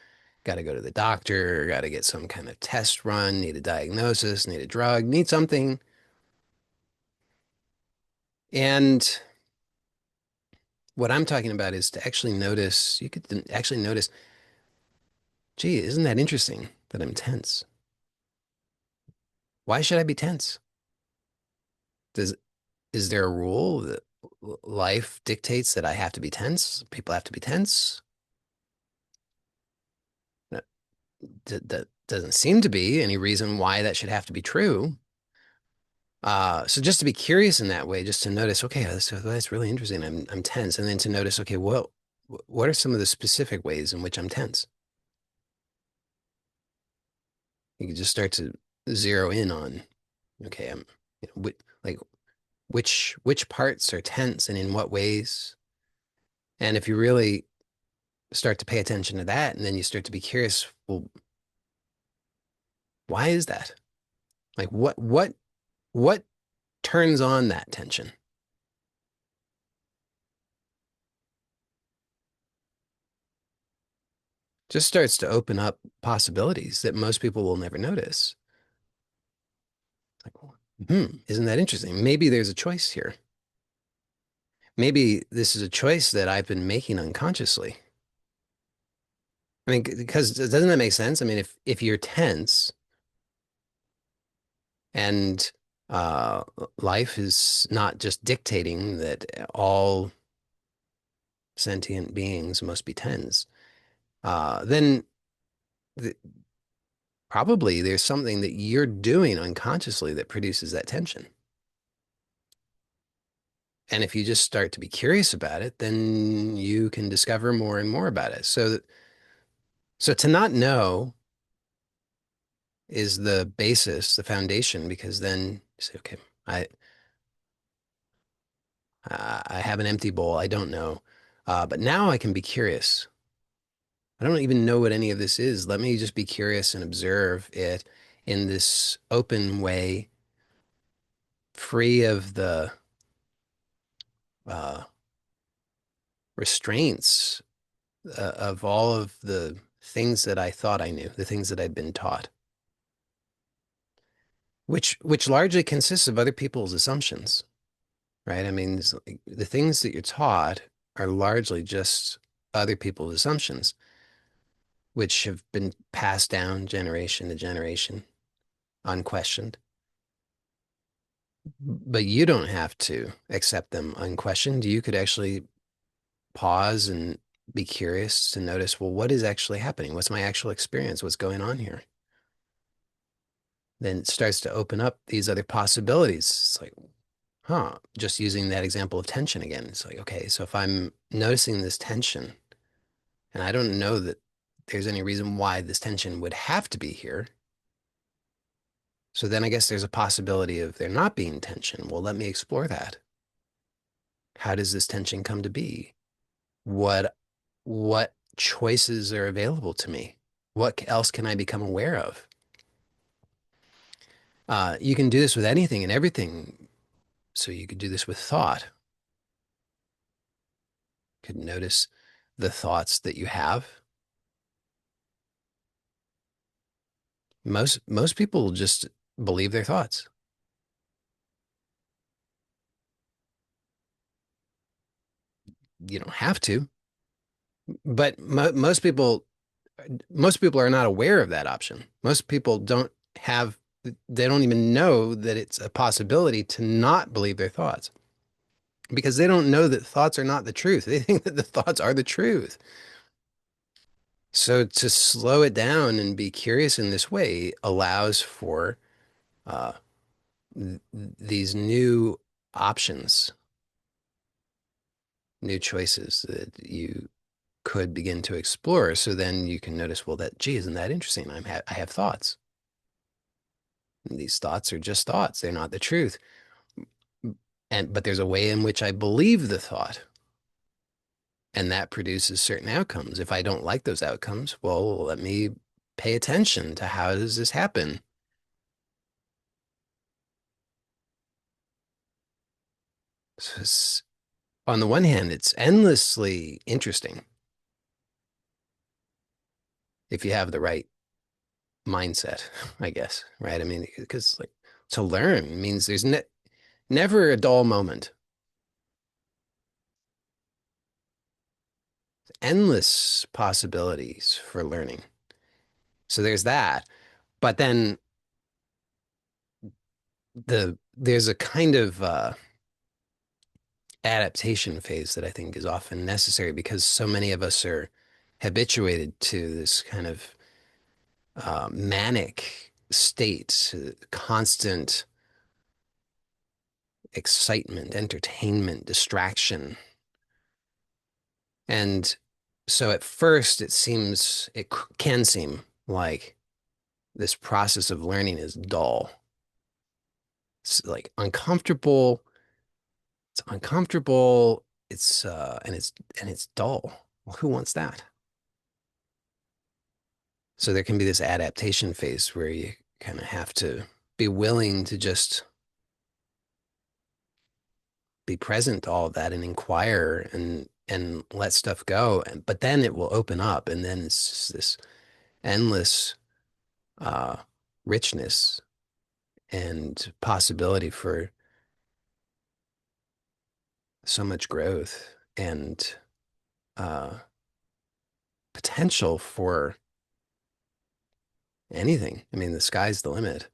got to go to the doctor, got to get some kind of test run, need a diagnosis, need a drug, need something, and what I'm talking about is to actually notice. You could actually notice, gee, isn't that interesting that I'm tense? Why should I be tense? Does Is there a rule that life dictates that I have to be tense? People have to be tense? No, that doesn't seem to be any reason why that should have to be true. So just to be curious in that way, just to notice, okay, that's really interesting. I'm tense, and then to notice, okay, well, what are some of the specific ways in which I'm tense? You can just start to zero in on, okay, like which parts are tense and in what ways. And if you really start to pay attention to that, and then you start to be curious, well, why is that? Like what turns on that tension? Just starts to open up possibilities that most people will never notice. Like, isn't that interesting? Maybe there's a choice here. Maybe this is a choice that I've been making unconsciously. I mean, because doesn't that make sense? I mean, if you're tense and uh, life is not just dictating that all sentient beings must be tense, then th probably there's something that you're doing unconsciously that produces that tension. And if you just start to be curious about it, then you can discover more and more about it. So to not know is the basis, the foundation, because then you say, okay, I I have an empty bowl. I don't know, but now I can be curious. I don't even know what any of this is. Let me just be curious and observe it in this open way, free of the uh, restraints of all of the things that I thought I knew, the things that I'd been taught, which largely consists of other people's assumptions, right? I mean, like the things that you're taught are largely just other people's assumptions, which have been passed down generation to generation, unquestioned. But you don't have to accept them unquestioned. You could actually pause and be curious to notice, well, what is actually happening? What's my actual experience? What's going on here? Then it starts to open up these other possibilities. It's like, huh, just using that example of tension again. It's like, okay, so if I'm noticing this tension and I don't know that there's any reason why this tension would have to be here. So then I guess there's a possibility of there not being tension. Well, let me explore that. How does this tension come to be? What what choices are available to me? What else can I become aware of? You can do this with anything and everything. So you could do this with thought. You could notice the thoughts that you have. Most people just believe their thoughts. You don't have to, but most people are not aware of that option. Most people don't have, they don't even know that it's a possibility to not believe their thoughts because they don't know that thoughts are not the truth. They think that the thoughts are the truth. So to slow it down and be curious in this way allows for uh, these new options, new choices that you could begin to explore. So then you can notice, well, that, gee, isn't that interesting? I have thoughts. And these thoughts are just thoughts. They're not the truth. But there's a way in which I believe the thought, and that produces certain outcomes. If I don't like those outcomes, well, let me pay attention to how does this happen? So on the one hand, it's endlessly interesting if you have the right mindset, I guess, right? I mean, because like to learn means there's never a dull moment, endless possibilities for learning. So there's that. But then there's a kind of adaptation phase that I think is often necessary because so many of us are habituated to this kind of manic state, constant excitement, entertainment, distraction. And So at first can seem like this process of learning is dull. It's like uncomfortable. It's uncomfortable. It's dull. Well, who wants that? So there can be this adaptation phase where you kind of have to be willing to just be present to all of that and inquire and let stuff go. But then it will open up, and then it's just this endless uh, richness and possibility for so much growth and uh, potential for anything. I mean, the sky's the limit.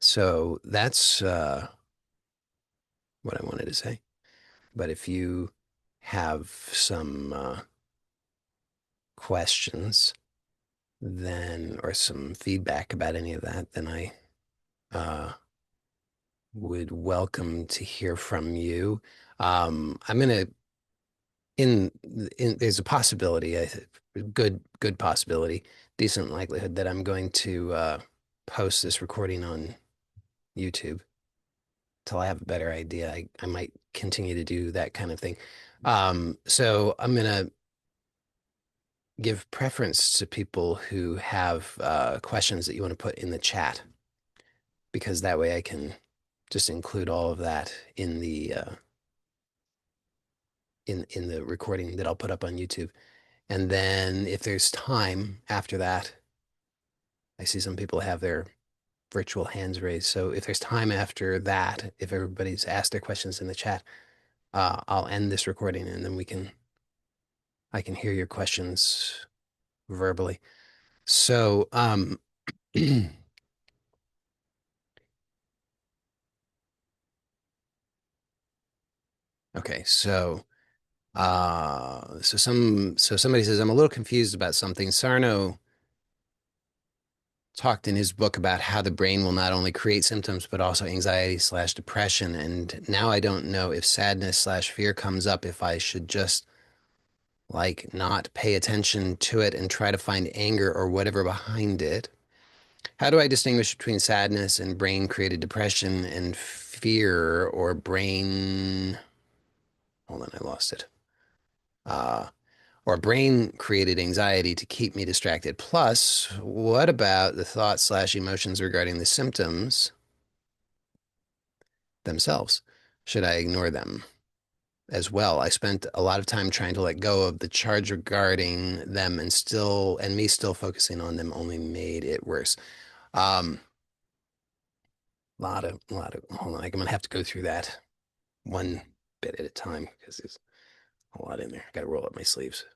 So that's what I wanted to say. But if you have some questions, then or some feedback about any of that, then I uh, would welcome to hear from you. I'm gonna in there's a possibility, good possibility, decent likelihood that I'm going to post this recording on YouTube till I have a better idea. I might continue to do that kind of thing. So I'm gonna give preference to people who have questions that you want to put in the chat because that way I can just include all of that in the recording that I'll put up on YouTube. And then if there's time after that, I see some people have their virtual hands raised. So if there's time after that, if everybody's asked their questions in the chat, I'll end this recording and then I can hear your questions verbally. So, okay, so somebody says I'm a little confused about something. Sarno talked in his book about how the brain will not only create symptoms but also anxiety slash depression. And now I don't know if sadness slash fear comes up if I should just like not pay attention to it and try to find anger or whatever behind it. How do I distinguish between sadness and brain created depression and fear or brain? Hold on, I lost it. Uh, or brain created anxiety to keep me distracted. Plus, what about the thoughts slash emotions regarding the symptoms themselves? Should I ignore them as well? I spent a lot of time trying to let go of the charge regarding them and me still focusing on them only made it worse. Um, hold on, I'm gonna have to go through that one bit at a time because there's a lot in there. I gotta roll up my sleeves.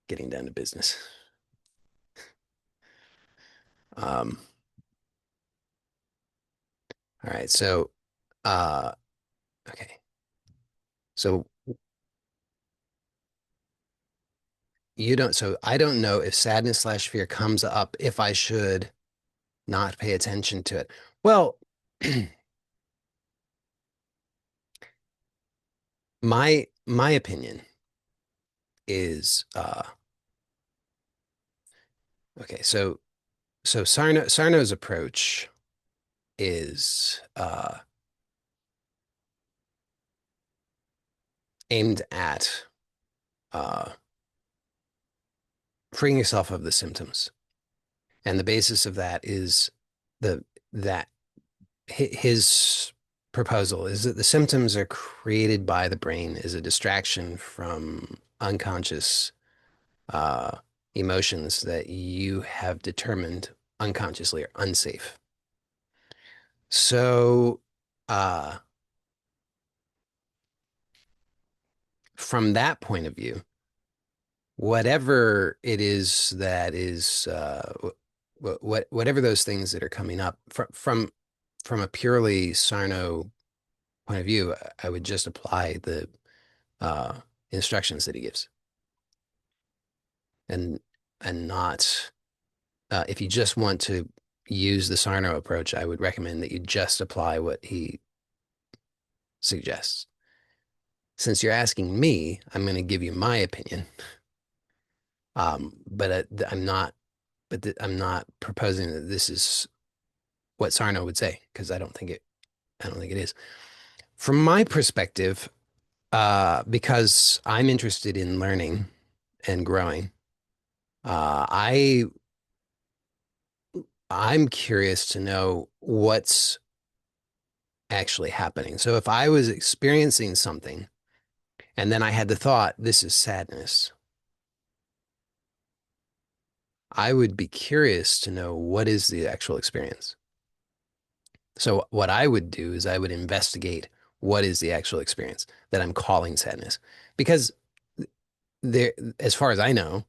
Getting down to business. Um, all right, so uh okay. So so I don't know if sadness slash fear comes up if I should not pay attention to it. Well, my opinion is okay, so Sarno's approach is aimed at uh freeing yourself of the symptoms. And the basis of that is the that his proposal is that the symptoms are created by the brain as a distraction from unconscious uh, emotions that you have determined unconsciously are unsafe. So, uh, from that point of view, whatever it is that is, whatever those things that are coming up from a purely Sarno point of view, I would just apply the uh, instructions that he gives, and not if you just want to use the Sarno approach, I would recommend that you just apply what he suggests. Since you're asking me, I'm going to give you my opinion. But I'm not, I'm not proposing that this is what Sarno would say because I don't think it is. From my perspective, because I'm interested in learning and growing, uh, I I'm curious to know what's actually happening. So if I was experiencing something and then I had the thought, this is sadness, I would be curious to know what is the actual experience. So what I would do is I would investigate what is the actual experience that I'm calling sadness. Because there, as far as I know,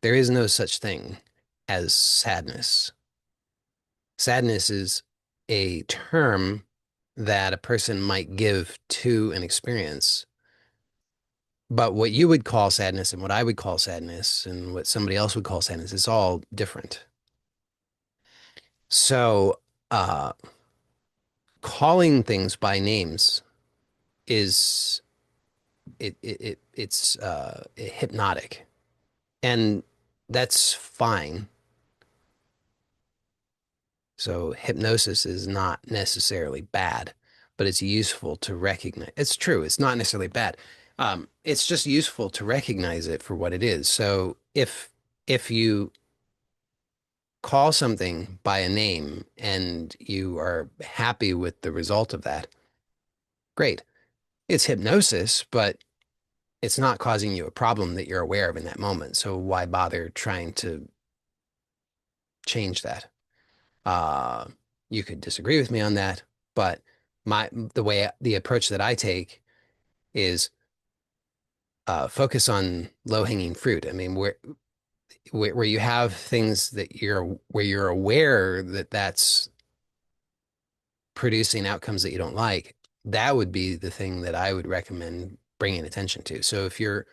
there is no such thing as sadness. Sadness is a term that a person might give to an experience. But what you would call sadness and what I would call sadness and what somebody else would call sadness is all different. So, calling things by names is it's hypnotic, and that's fine. So hypnosis is not necessarily bad, but it's useful to recognize. It's true, it's not necessarily bad. It's just useful to recognize it for what it is. So if you call something by a name and you are happy with the result of that, great. It's hypnosis, but it's not causing you a problem that you're aware of in that moment. So why bother trying to change that? Uh, you could disagree with me on that, but the approach that I take is focus on low hanging fruit. I mean, where you have things that where you're aware that that's producing outcomes that you don't like, that would be the thing that I would recommend bringing attention to. So if you're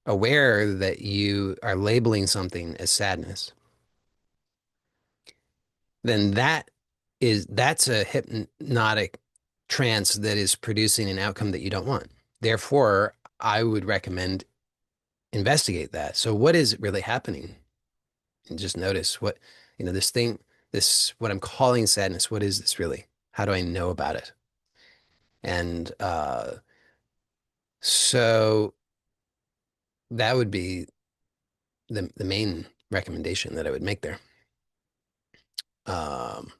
aware that you are labeling something as sadness, then that's a hypnotic trance that is producing an outcome that you don't want. Therefore, I would recommend investigate that. So what is really happening? And just notice this thing, this what I'm calling sadness, what is this really? How do I know about it? And so that would be the main recommendation that I would make there. Um,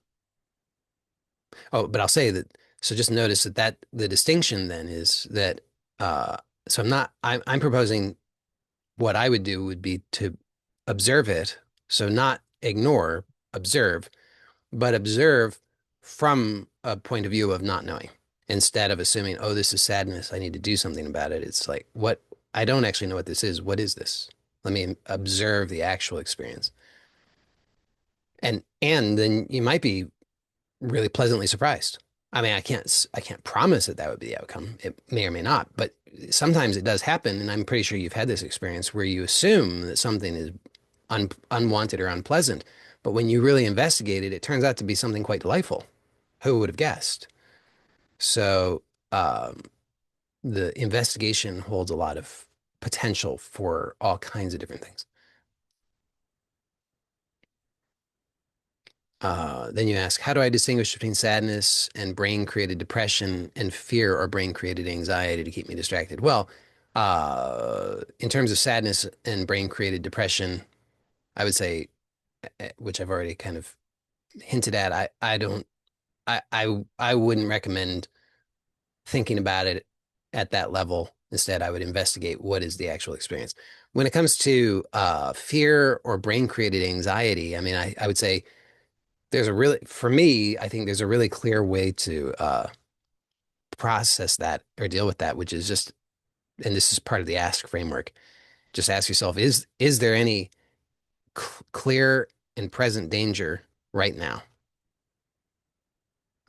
Oh, but I'll say that. So just notice that the distinction then is that. Uh, so I'm proposing what I would do would be to observe it. So not ignore, observe, but observe from a point of view of not knowing instead of assuming, oh, this is sadness. I need to do something about it. It's like, what? I don't actually know what this is. What is this? Let me observe the actual experience. And then you might be really pleasantly surprised. I mean, I can't promise that that would be the outcome. It may or may not, but sometimes it does happen, and I'm pretty sure you've had this experience where you assume that something is unwanted or unpleasant, but when you really investigate it, it turns out to be something quite delightful. Who would have guessed? So, the investigation holds a lot of potential for all kinds of different things. Then you ask, how do I distinguish between sadness and brain-created depression and fear or brain-created anxiety to keep me distracted? Well, in terms of sadness and brain-created depression, I would say, which I've already kind of hinted at, I don't, I wouldn't recommend thinking about it at that level. Instead, I would investigate what is the actual experience. When it comes to fear or brain-created anxiety, I mean, I would say for me, I think there's a really clear way to process that or deal with that, which is just, and this is part of the ask framework. Just ask yourself, is there any clear and present danger right now?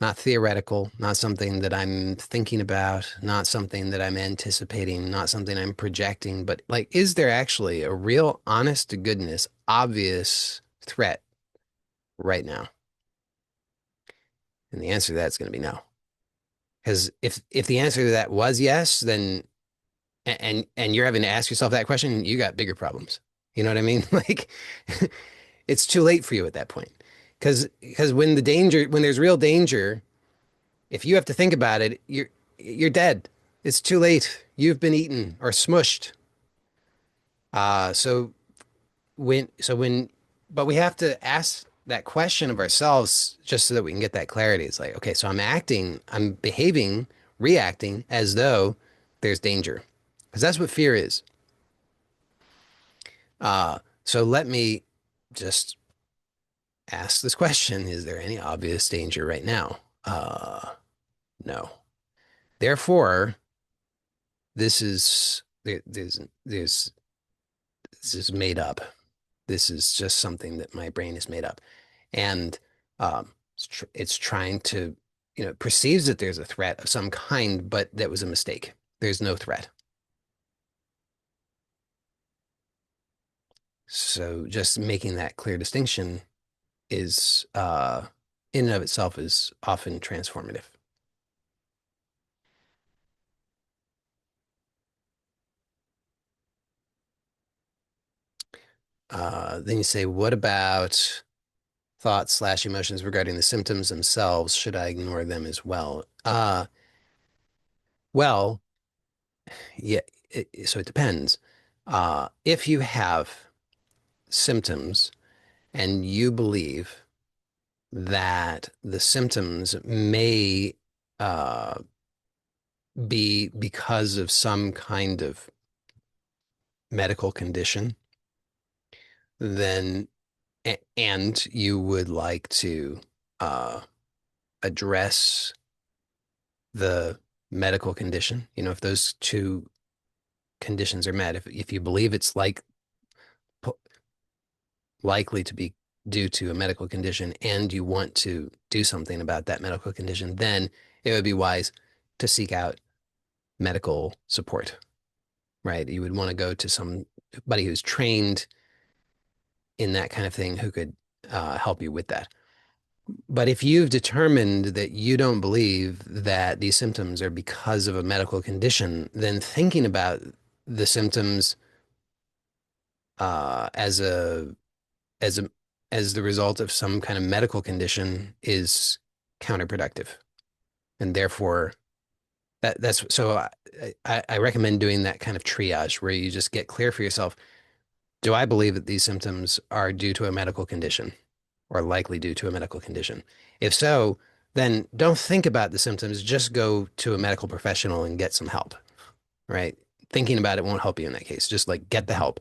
Not theoretical, not something that I'm thinking about, not something that I'm anticipating, not something I'm projecting, but like, is there actually a real, honest to goodness, obvious threat right now? And the answer to that is going to be no. Because if the answer to that was yes, then and you're having to ask yourself that question, you got bigger problems. You know what I mean? Like it's too late for you at that point. Because when there's real danger, if you have to think about it, you're dead. It's too late. You've been eaten or smushed. So when but we have to ask that question of ourselves just so that we can get that clarity. It's like, okay, so I'm behaving, reacting as though there's danger. Because that's what fear is. So let me just ask this question. Is there any obvious danger right now? No. Therefore, this is there's this is made up. This is just something that my brain has made up. And it's trying to, it perceives that there's a threat of some kind, but that was a mistake. There's no threat. So just making that clear distinction is, in and of itself, is often transformative. Then you say, what about thoughts slash emotions regarding the symptoms themselves? Should I ignore them as well? Well, yeah, so it depends. If you have symptoms and you believe that the symptoms may uh, be because of some kind of medical condition, then and you would like to uh, address the medical condition, if those two conditions are met, if you believe it's likely to be due to a medical condition and you want to do something about that medical condition, then it would be wise to seek out medical support, right? You would want to go to somebody who's trained in that kind of thing who could help you with that. But if you've determined that you don't believe that these symptoms are because of a medical condition, then thinking about the symptoms as as a as the result of some kind of medical condition is counterproductive, and therefore that's so I recommend doing that kind of triage where you just get clear for yourself. Do I believe that these symptoms are due to a medical condition or likely due to a medical condition? If so, then don't think about the symptoms. Just go to a medical professional and get some help, right? Thinking about it won't help you in that case. Just like get the help.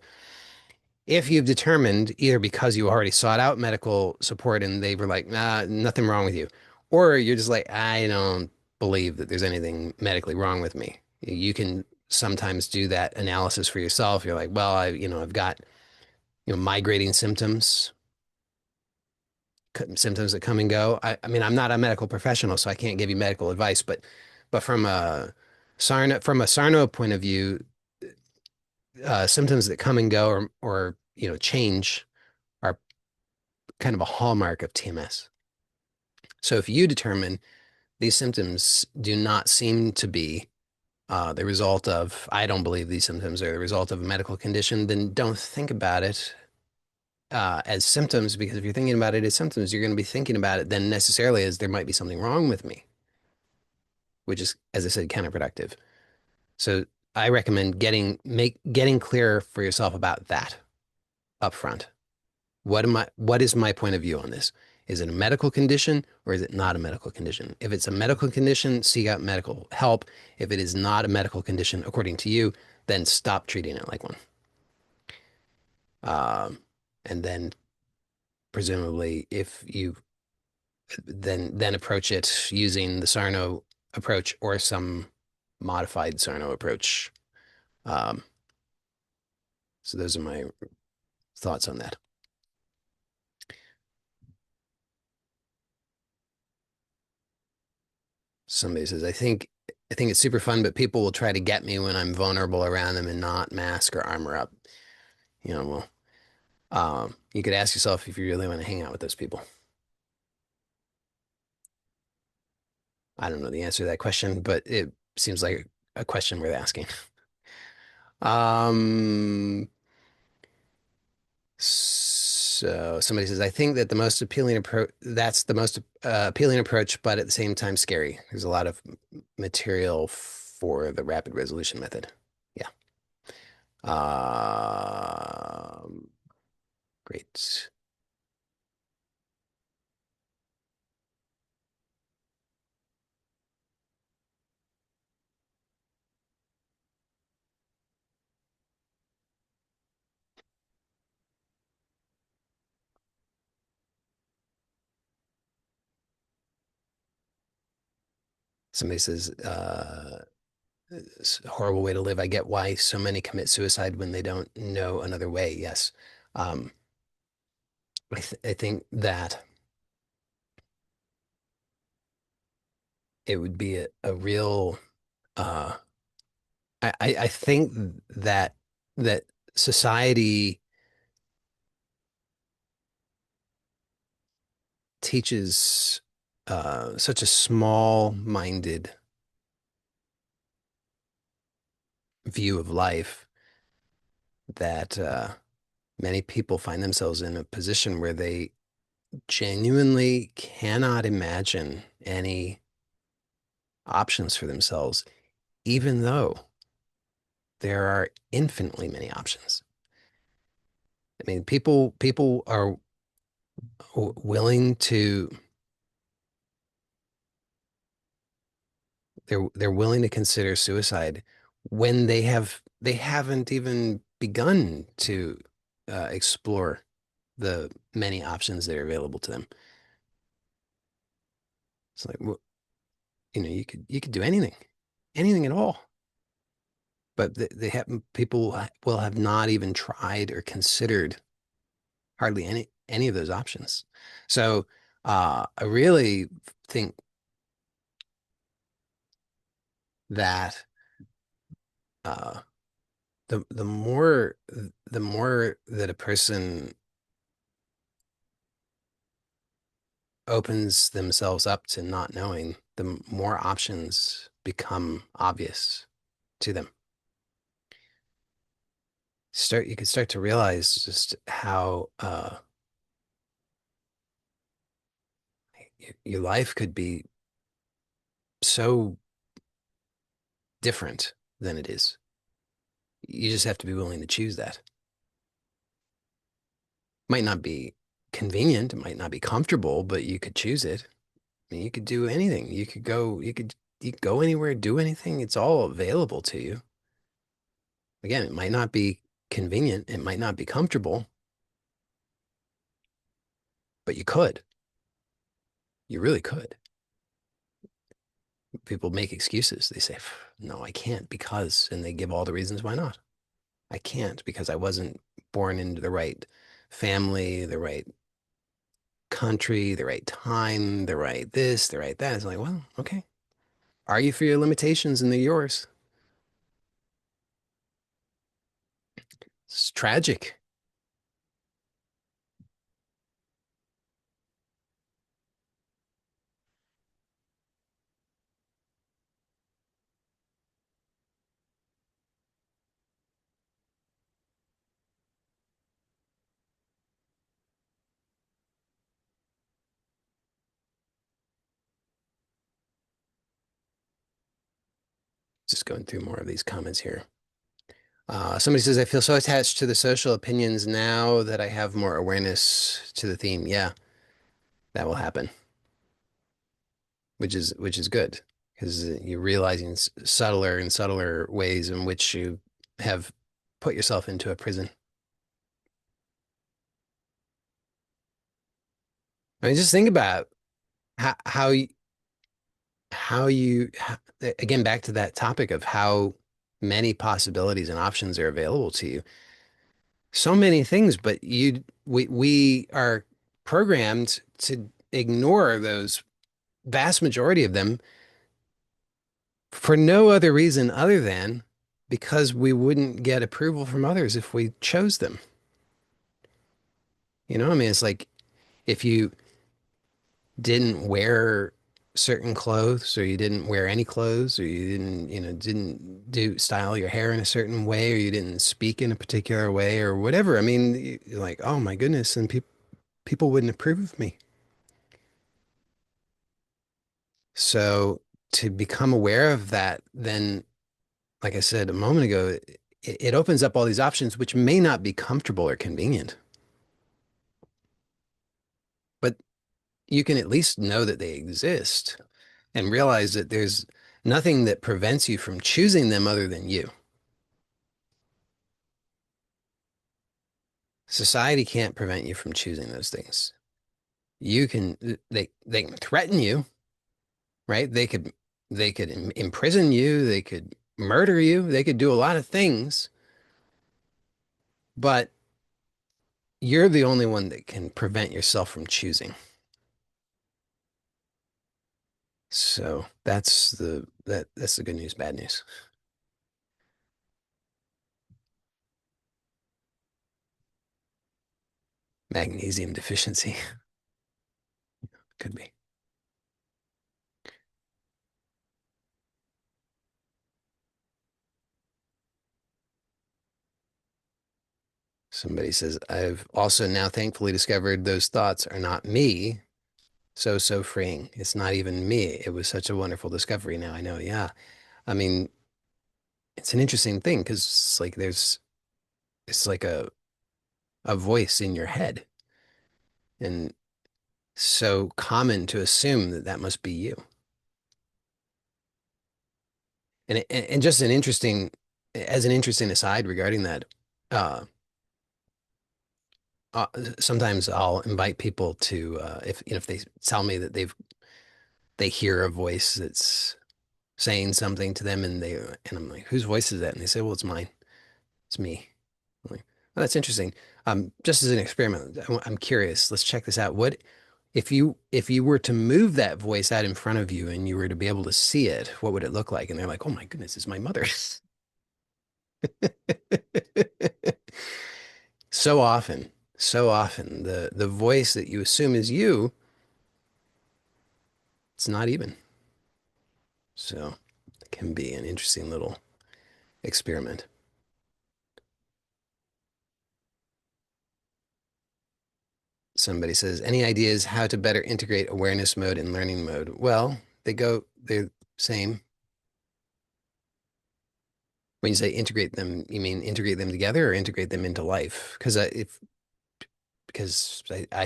If you've determined either because you already sought out medical support and they were like, nah, nothing wrong with you, or you're just like, I don't believe that there's anything medically wrong with me. You can sometimes do that analysis for yourself. You're like, well, I've got, migrating symptoms that come and go. I mean, I'm not a medical professional, so I can't give you medical advice, but from a Sarno point of view, symptoms that come and go or change are kind of a hallmark of TMS. So if you determine these symptoms do not seem to be the result of, I don't believe these symptoms are the result of a medical condition, then don't think about it as symptoms, because if you're thinking about it as symptoms, you're going to be thinking about it then necessarily as there might be something wrong with me, which is, as I said, counterproductive. So I recommend getting clear for yourself about that up front. What is my point of view on this? Is it a medical condition or is it not a medical condition? If it's a medical condition, seek out medical help. If it is not a medical condition, according to you, then stop treating it like one. Um, and then presumably, if you then approach it using the Sarno approach or some modified Sarno approach. Um, so those are my thoughts on that. Somebody says, I think it's super fun, but people will try to get me when I'm vulnerable around them and not mask or armor up. Well, you could ask yourself if you really want to hang out with those people. I don't know the answer to that question, but it seems like a question worth asking. Um, so somebody says, I think that the most appealing approach, that's the most appealing approach, but at the same time scary. There's a lot of material for the rapid resolution method. Yeah. Um, great. Somebody says, it's a horrible way to live. I get why so many commit suicide when they don't know another way. Yes. Um, I think that it would be a real, uh, I think that society teaches such a small-minded view of life that many people find themselves in a position where they genuinely cannot imagine any options for themselves, even though there are infinitely many options. I mean, people are willing to they're willing to consider suicide when they haven't even begun to explore the many options that are available to them. It's like, well, you could do anything, anything at all, but they have people will have not even tried or considered hardly any of those options. So I really think that uh, the more that a person opens themselves up to not knowing, the more options become obvious to them. You could start to realize just how your life could be so different than it is. You just have to be willing to choose that. Might not be convenient, it might not be comfortable, but you could choose it. I mean, you could do anything. You could go anywhere, do anything. It's all available to you. Again, it might not be convenient, it might not be comfortable, but you could. You really could. People make excuses. They say, no, I can't because, and they give all the reasons why not. I can't because I wasn't born into the right family, the right country, the right time, the right this, the right that. It's like, well, okay. Argue for your limitations and they're yours. It's tragic. Just going through more of these comments here. Somebody says, I feel so attached to the social opinions now that I have more awareness to the theme. Yeah, that will happen, which is good because you're realizing subtler and subtler ways in which you have put yourself into a prison. I mean, just think about how again, back to that topic of how many possibilities and options are available to you. So many things, but we are programmed to ignore those vast majority of them for no other reason other than because we wouldn't get approval from others if we chose them. I mean, it's like if you didn't wear certain clothes, or you didn't wear any clothes, or you didn't, didn't do style your hair in a certain way, or you didn't speak in a particular way, or whatever. I mean, you're like, oh my goodness, and people wouldn't approve of me. So to become aware of that, then, like I said a moment ago, it opens up all these options, which may not be comfortable or convenient, but you can at least know that they exist and realize that there's nothing that prevents you from choosing them other than you. Society can't prevent you from choosing those things. You can they can threaten you, right? They could imprison you, they could murder you, they could do a lot of things, but you're the only one that can prevent yourself from choosing. So that's the good news, bad news. Magnesium deficiency could be. Somebody says, I've also now thankfully discovered those thoughts are not me. So freeing. It's not even me. It was such a wonderful discovery. Now I know. Yeah. I mean, it's an interesting thing because it's like a voice in your head, and so common to assume that that must be you. And just an interesting, as an interesting aside regarding that, uh, uh, sometimes I'll invite people to, if they tell me that they hear a voice that's saying something to them, and I'm like, whose voice is that? And they say, well, it's mine. It's me. I'm like, oh, that's interesting. Just as an experiment, I'm curious. Let's check this out. What if you were to move that voice out in front of you and you were to be able to see it, what would it look like? And they're like, oh my goodness, it's my mother. So often, so often, the voice that you assume is you, it's not even. So it can be an interesting little experiment. Somebody says, any ideas how to better integrate awareness mode and learning mode? Well, they're same. When you say integrate them, you mean integrate them together or integrate them into life? Because I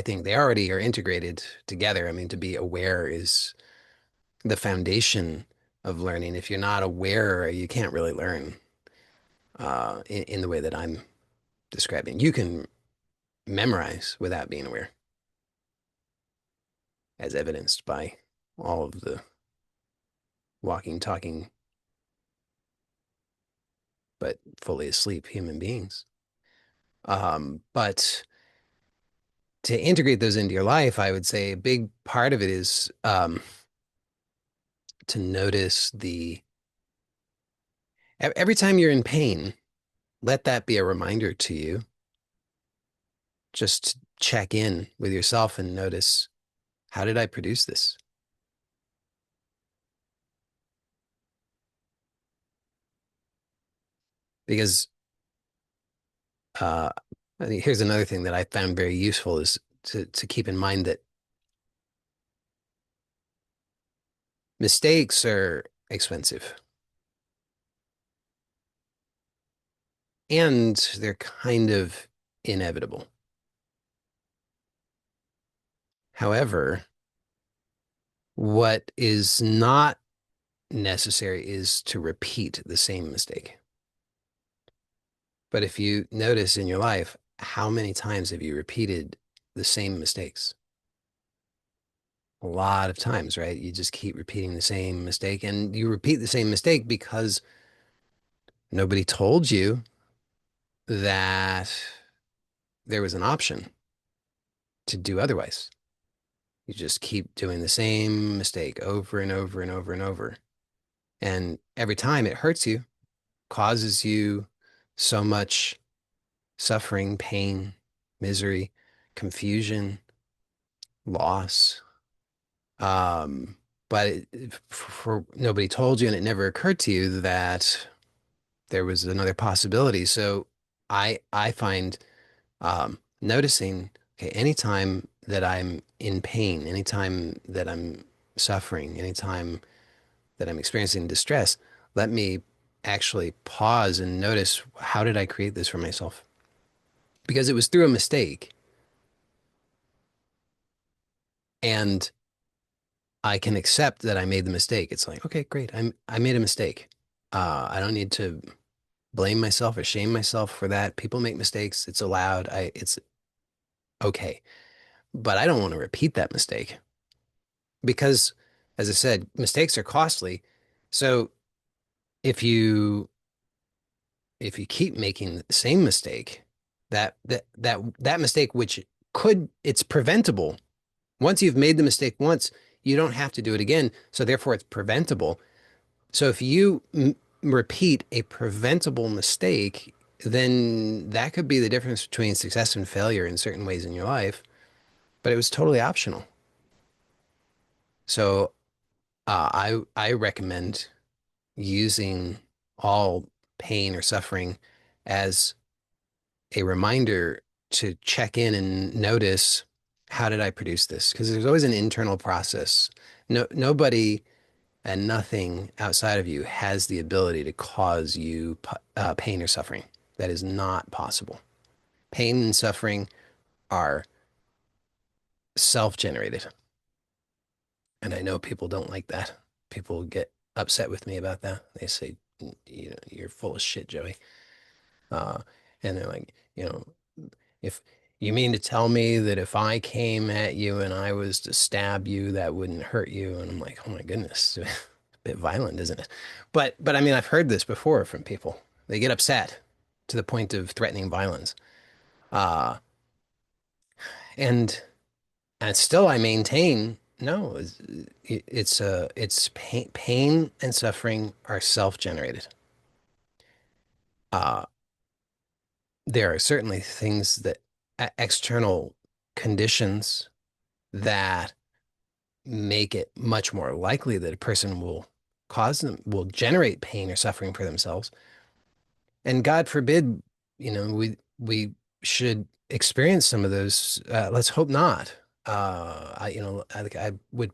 think they already are integrated together. I mean, to be aware is the foundation of learning. If you're not aware, you can't really learn in the way that I'm describing. You can memorize without being aware, as evidenced by all of the walking, talking, but fully asleep human beings. But to integrate those into your life, I would say a big part of it is to notice every time you're in pain, let that be a reminder to you. Just check in with yourself and notice, how did I produce this? Because uh, I think here's another thing that I found very useful is to keep in mind that mistakes are expensive and they're kind of inevitable. However, what is not necessary is to repeat the same mistake. But if you notice in your life, how many times have you repeated the same mistakes? A lot of times, right? You just keep repeating the same mistake, and you repeat the same mistake because nobody told you that there was an option to do otherwise. You just keep doing the same mistake over and over and over and over. And every time it hurts you, causes you so much suffering, pain, misery, confusion, loss. but nobody told you and it never occurred to you that there was another possibility. So I find noticing, okay, anytime that I'm in pain, anytime that I'm suffering, anytime that I'm experiencing distress, let me actually pause and notice, how did I create this for myself? Because it was through a mistake, and I can accept that I made the mistake. It's like, okay, great. I made a mistake. I don't need to blame myself or shame myself for that. People make mistakes. It's allowed. It's okay. But I don't want to repeat that mistake because, as I said, mistakes are costly. So if you if you keep making the same mistake, that mistake, which it's preventable. Once you've made the mistake once, you don't have to do it again. So therefore, it's preventable. So if you repeat a preventable mistake, then that could be the difference between success and failure in certain ways in your life. But it was totally optional. So I recommend using all pain or suffering as a reminder to check in and notice, how did I produce this? Because there's always an internal process. Nobody and nothing outside of you has the ability to cause you pain or suffering. That is not possible. Pain and suffering are self-generated. And I know people don't like that. People get upset with me about that. They say, you're full of shit, Joey. Uh, and they're like, if you mean to tell me that if I came at you and I was to stab you, that wouldn't hurt you? And I'm like, oh my goodness, a bit violent, isn't it? But I mean, I've heard this before from people. They get upset to the point of threatening violence. Uh, and and still I maintain, no, it's pain and suffering are self-generated. Uh, there are certainly things that external conditions that make it much more likely that a person will generate pain or suffering for themselves. And God forbid, we should experience some of those. Let's hope not. I would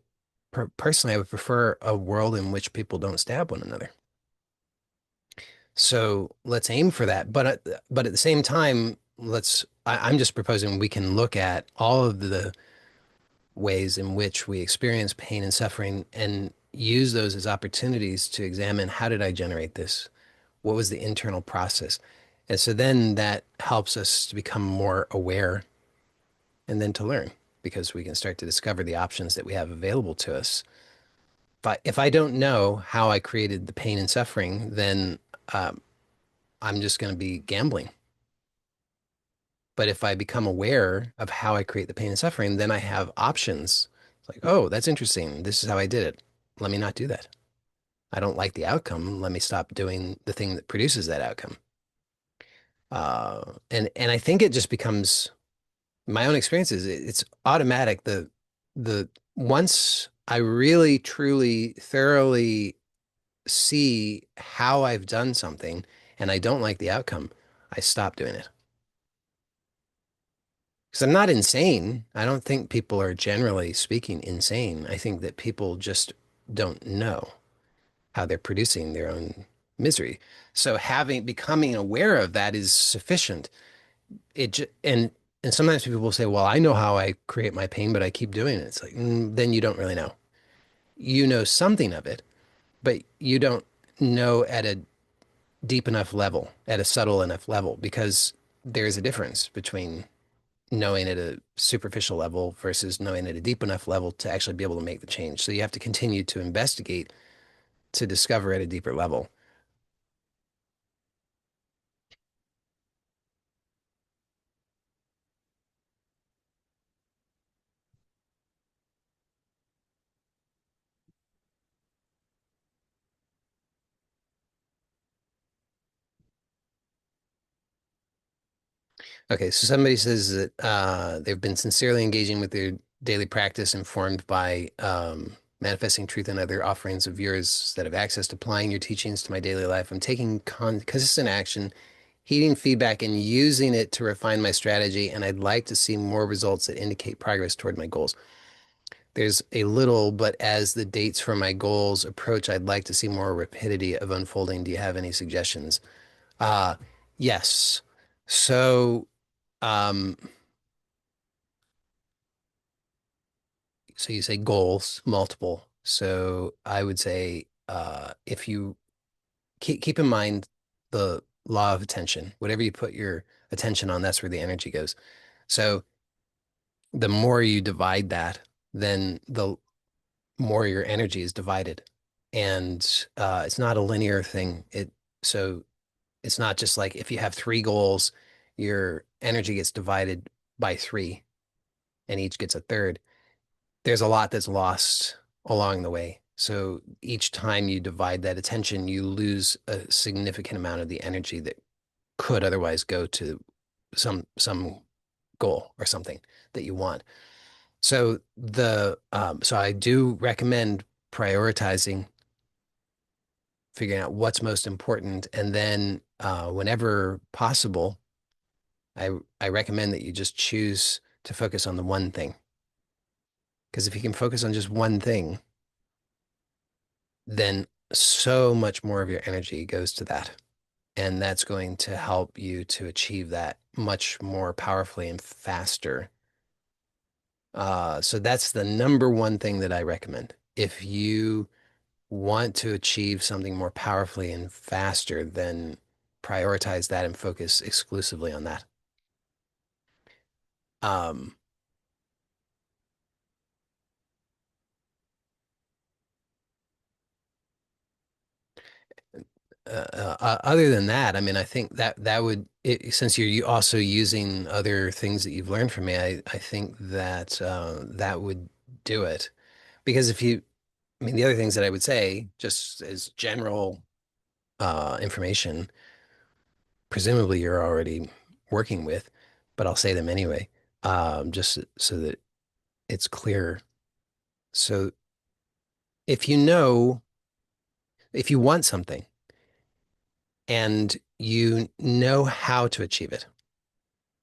personally, I would prefer a world in which people don't stab one another. So let's aim for that. But at the same time, I'm just proposing we can look at all of the ways in which we experience pain and suffering and use those as opportunities to examine, how did I generate this? What was the internal process? And so then that helps us to become more aware and then to learn, because we can start to discover the options that we have available to us. If I don't know how I created the pain and suffering, then I'm just going to be gambling. But if I become aware of how I create the pain and suffering, then I have options. It's like, oh, that's interesting. This is how I did it. Let me not do that. I don't like the outcome. Let me stop doing the thing that produces that outcome. And I think it just becomes, my own experiences. It's automatic. The once I really, truly, thoroughly see how I've done something and I don't like the outcome, I stop doing it. Because I'm not insane. I don't think people are, generally speaking, insane. I think that people just don't know how they're producing their own misery. So becoming aware of that is sufficient. And sometimes people will say, "Well, I know how I create my pain, but I keep doing it." It's like, then you don't really know. You know something of it, but you don't know at a deep enough level, at a subtle enough level, because there's a difference between knowing at a superficial level versus knowing at a deep enough level to actually be able to make the change. So you have to continue to investigate to discover at a deeper level. Okay, so somebody says that they've been sincerely engaging with their daily practice, informed by manifesting truth and other offerings of yours that have access to applying your teachings to my daily life. I'm taking consistent action, heeding feedback, and using it to refine my strategy. And I'd like to see more results that indicate progress toward my goals. There's a little, but as the dates for my goals approach, I'd like to see more rapidity of unfolding. Do you have any suggestions? Uh, yes. So, um, so you say goals, multiple. So I would say, if you keep in mind the law of attention, whatever you put your attention on, that's where the energy goes. So the more you divide that, then the more your energy is divided. And it's not a linear thing. So it's not just like if you have three goals, your energy gets divided by three and each gets a third. There's a lot that's lost along the way. So each time you divide that attention, you lose a significant amount of the energy that could otherwise go to some goal or something that you want. So I do recommend prioritizing, figuring out what's most important, and then whenever possible, I recommend that you just choose to focus on the one thing. Because if you can focus on just one thing, then so much more of your energy goes to that. And that's going to help you to achieve that much more powerfully and faster. So that's the number one thing that I recommend. If you want to achieve something more powerfully and faster, then prioritize that and focus exclusively on that. Um, Other than that, I mean, I think that would, since you're also using other things that you've learned from me, I think that that would do it. Because I mean, the other things that I would say, just as general information, presumably you're already working with, but I'll say them anyway, just so that it's clear. So if you know, if you want something and you know how to achieve it,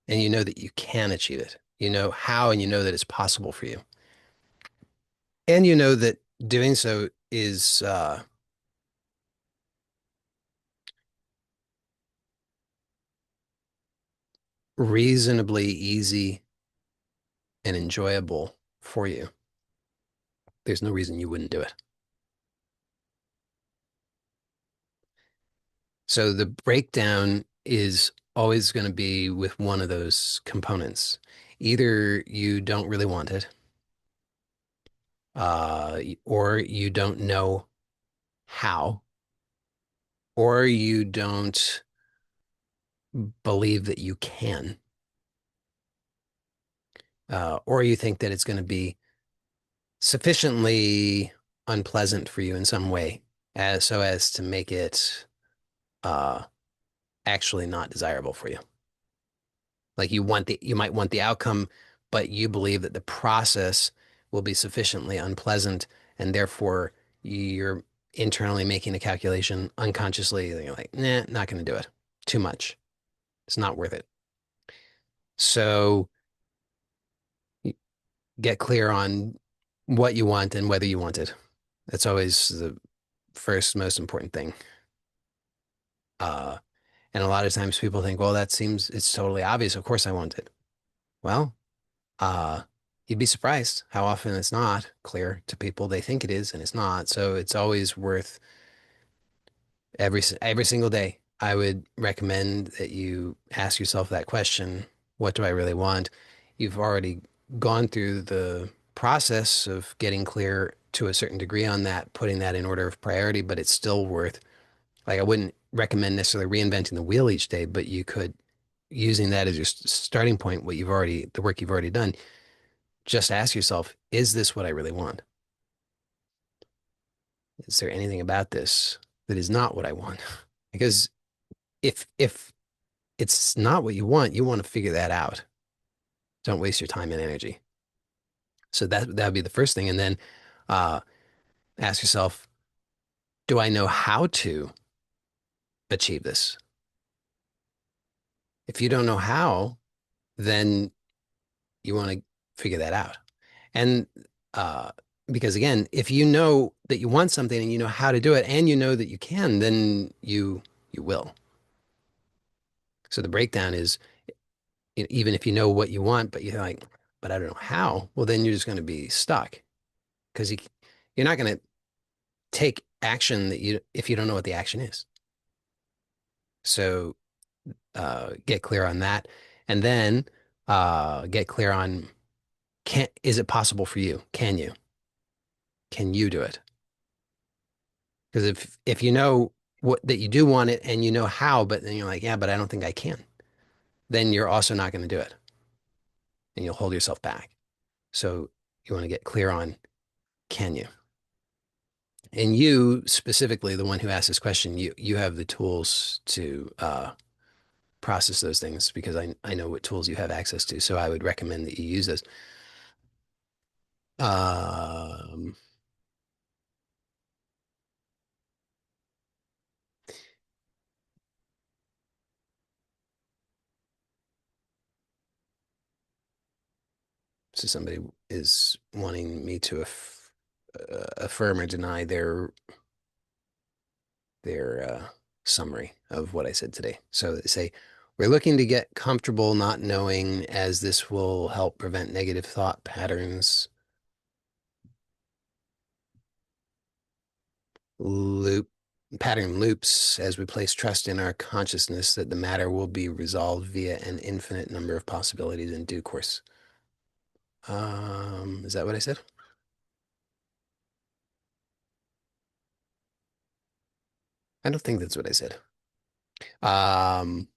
and you know that you can achieve it, you know how, and you know that it's possible for you, and you know that doing so is reasonably easy and enjoyable for you, there's no reason you wouldn't do it. So the breakdown is always going to be with one of those components. Either you don't really want it, or you don't know how, or you don't believe that you can, or you think that it's going to be sufficiently unpleasant for you in some way, as so as to make it uh, actually not desirable for you. Like you might want the outcome, but you believe that the process will be sufficiently unpleasant, and therefore you're internally making a calculation unconsciously. And you're like, nah, not going to do it. Too much. It's not worth it. So get clear on what you want and whether you want it. That's always the first most important thing. Uh, and a lot of times people think, well, that seems it's totally obvious. Of course I want it. Well, Uh, you'd be surprised how often it's not clear to people. They think it is, and it's not. So it's always worth every single day. I would recommend that you ask yourself that question, what do I really want? You've already gone through the process of getting clear to a certain degree on that, putting that in order of priority, but it's still worth, like, I wouldn't recommend necessarily reinventing the wheel each day, but you could, using that as your starting point, the work you've already done, just ask yourself, is this what I really want? Is there anything about this that is not what I want? Because if it's not what you want to figure that out. Don't waste your time and energy. So that would be the first thing. And then ask yourself, do I know how to achieve this? If you don't know how, then you want to figure that out. And uh, because again, if you know that you want something and you know how to do it and you know that you can, then you will. So the breakdown is even if you know what you want, but you're like, but I don't know how, well, then you're just going to be stuck because you're not going to take action that you if you don't know what the action is. So get clear on that, and then get clear on can is it possible for you? Can you do it? Because if you know what that you do want it and you know how, but then you're like, yeah, but I don't think I can, then you're also not going to do it, and you'll hold yourself back. So you want to get clear on can you? And you specifically, the one who asked this question, you have the tools to process those things because I know what tools you have access to. So I would recommend that you use those. Um, so somebody is wanting me to affirm or deny their summary of what I said today. So they say, we're looking to get comfortable not knowing as this will help prevent negative thought patterns loop pattern loops as we place trust in our consciousness that the matter will be resolved via an infinite number of possibilities in due course. Is that what I said? I don't think that's what I said. Um,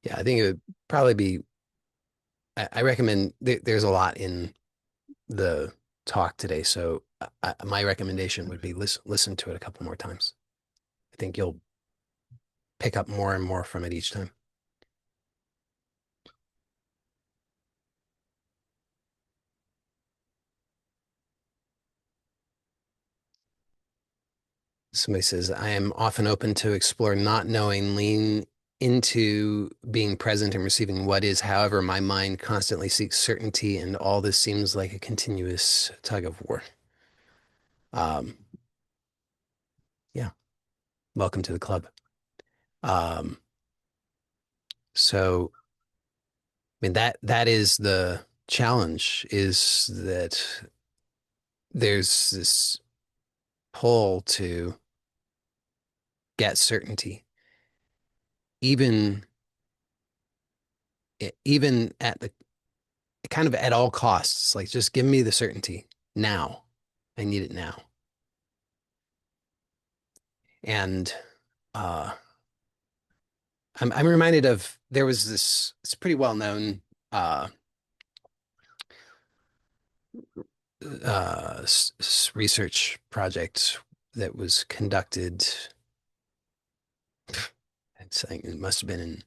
yeah, I think it would probably be. I recommend there's a lot in the talk today, so my recommendation would be listen to it a couple more times. I think you'll pick up more and more from it each time. Somebody says, I am often open to explore not knowing, lean into being present and receiving what is. However, my mind constantly seeks certainty, and all this seems like a continuous tug of war. Um, yeah, welcome to the club. Um, so, I mean that is the challenge is that there's this pull to get certainty, even even at the kind of at all costs. Like, just give me the certainty now. I need it now. And uh, I'm reminded of there was this. It's pretty well known uh, research project that was conducted. It must have been in.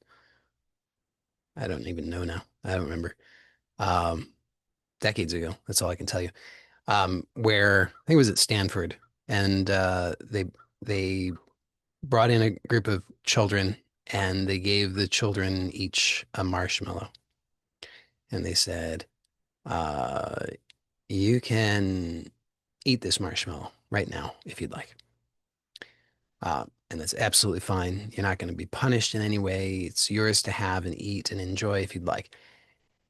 I don't even know now. I don't remember. Um, Decades ago. That's all I can tell you. Where I think it was at Stanford, and they brought in a group of children and they gave the children each a marshmallow. And they said, uh, you can eat this marshmallow right now if you'd like. And that's absolutely fine. You're not going to be punished in any way. It's yours to have and eat and enjoy if you'd like.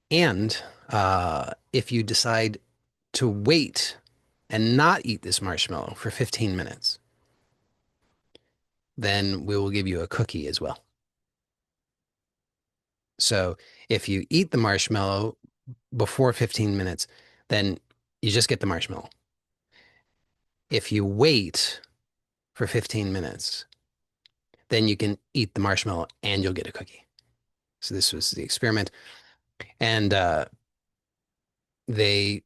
And if you decide to wait and not eat this marshmallow for 15 minutes, then we will give you a cookie as well. So if you eat the marshmallow before 15 minutes, then you just get the marshmallow. If you wait for 15 minutes, then you can eat the marshmallow and you'll get a cookie. So this was the experiment. And they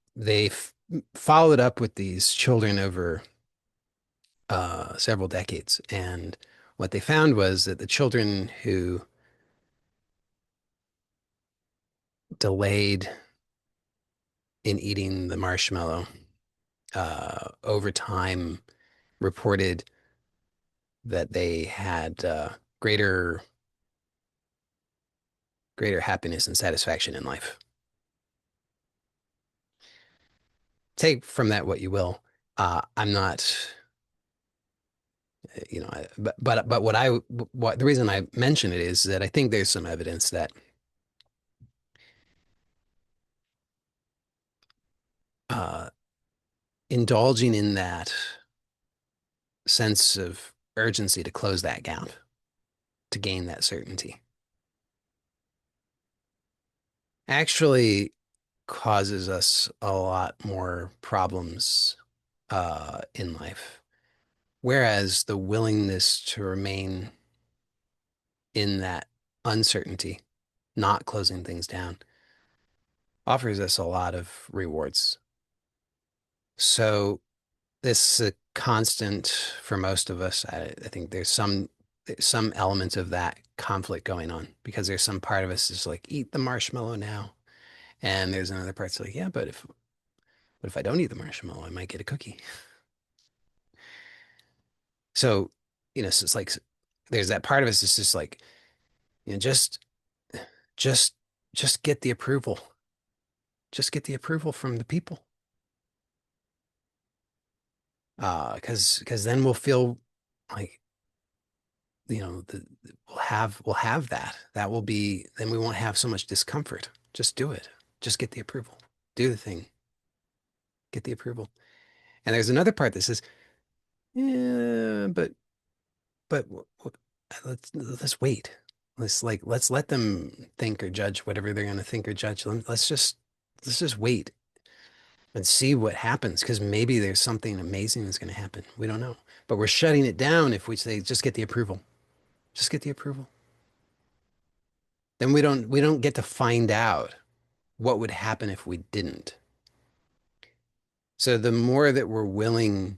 followed up with these children over several decades. And what they found was that the children who delayed in eating the marshmallow, over time reported that they had greater greater happiness and satisfaction in life. Take from that what you will. I'm not, but what the reason I mention it is that I think there's some evidence that uh, indulging in that sense of urgency to close that gap, to gain that certainty, actually causes us a lot more problems in life. Whereas the willingness to remain in that uncertainty, not closing things down, offers us a lot of rewards. So this is a constant for most of us. I think there's some element of that conflict going on because there's some part of us is like, eat the marshmallow now. And there's another part that's like, yeah, but if I don't eat the marshmallow, I might get a cookie. So, so it's like there's that part of us that's just like, you know, just just get the approval. Just get the approval from the people. Because then we'll feel like, we'll have that. That will be, then we won't have so much discomfort. Just do it. Just get the approval. Do the thing. Get the approval. And there's another part that says, yeah, but let's wait. Let's let them think or judge whatever they're going to think or judge. Let's just wait and see what happens because maybe there's something amazing that's going to happen. We don't know. But we're shutting it down if we say just get the approval. Just get the approval. Then we don't get to find out what would happen if we didn't. So the more that we're willing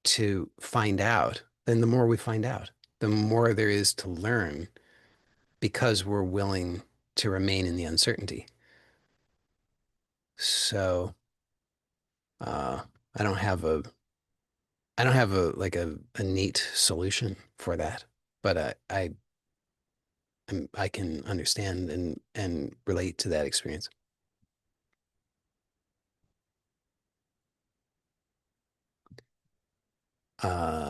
to find out, then the more we find out, the more there is to learn because we're willing to remain in the uncertainty. So uh, I don't have a I don't have a neat solution for that, but I can understand and relate to that experience.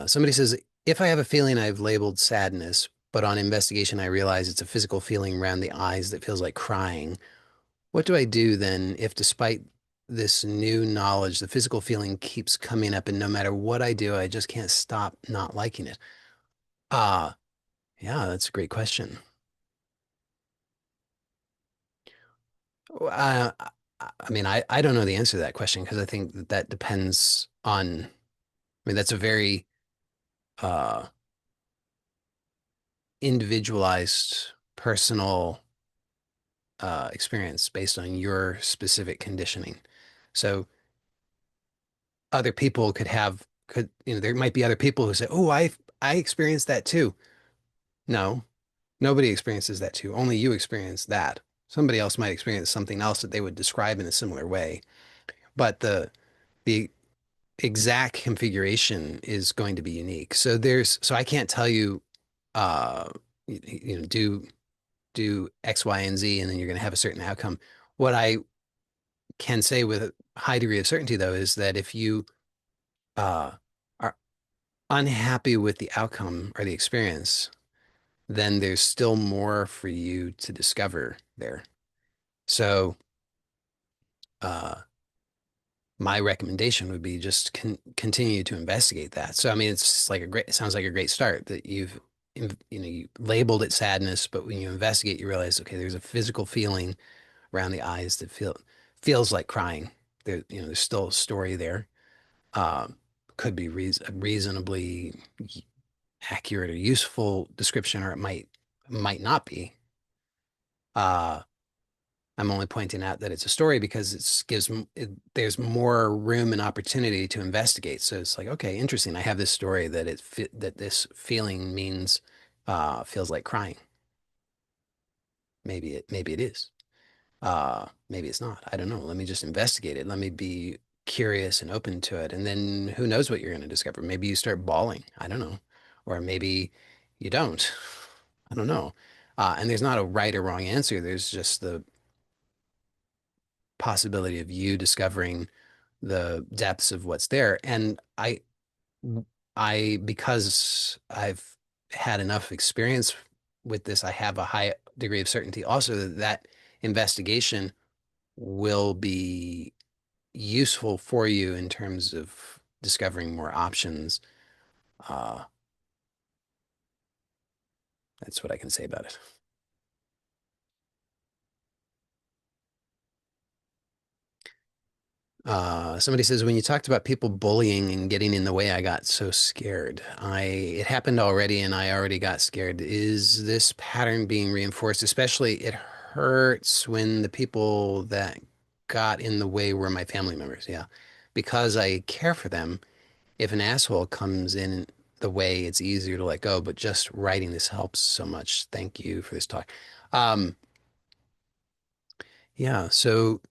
Somebody says, if I have a feeling I've labeled sadness, but on investigation I realize it's a physical feeling around the eyes that feels like crying, what do I do then if despite this new knowledge, the physical feeling keeps coming up and no matter what I do, I just can't stop not liking it? Ah, yeah, that's a great question. Uh, I mean, I don't know the answer to that question because I think that that depends on, I mean, that's a very uh, individualized, personal experience based on your specific conditioning. So other people there might be other people who say, "Oh, I experienced that too." No, nobody experiences that too. Only you experience that. Somebody else might experience something else that they would describe in a similar way, but the exact configuration is going to be unique. So I can't tell you, uh, do X, Y, and Z, and then you're going to have a certain outcome. What I can say with a high degree of certainty, though, is that if you uh, are unhappy with the outcome or the experience, then there's still more for you to discover there. So, uh, my recommendation would be just continue to investigate that. So, I mean, it sounds like a great start that you labeled it sadness, but when you investigate, you realize, okay, there's a physical feeling around the eyes that feels like crying. There's still a story there. Um, could be a reasonably accurate or useful description, or it might not be. Uh, I'm only pointing out that it's a story because there's more room and opportunity to investigate. So it's like, okay, interesting. I have this story that this feeling feels like crying. Maybe it is. Maybe it's not. I don't know. Let me just investigate it. Let me be curious and open to it. And then who knows what you're going to discover? Maybe you start bawling. I don't know. Or maybe you don't. I don't know. And there's not a right or wrong answer. There's just the possibility of you discovering the depths of what's there. And because I've had enough experience with this, I have a high degree of certainty also that that investigation will be useful for you in terms of discovering more options. Uh, that's what I can say about it. Somebody says, when you talked about people bullying and getting in the way, I got so scared. It happened already and I already got scared. Is this pattern being reinforced? Especially it hurts when the people that got in the way were my family members. Yeah. Because I care for them. If an asshole comes in the way, it's easier to let go, but just writing this helps so much. Thank you for this talk. Um, yeah, so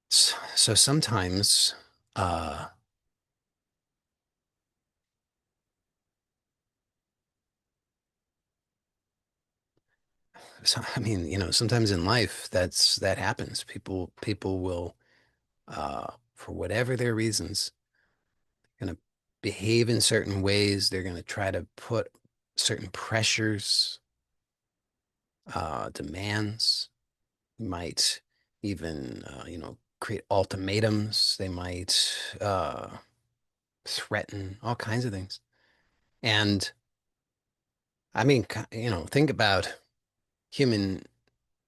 sometimes so, I mean, sometimes in life that happens. People will for whatever their reasons, gonna behave in certain ways. They're gonna try to put certain pressures, demands, might even create ultimatums. They might threaten all kinds of things. And I mean, think about human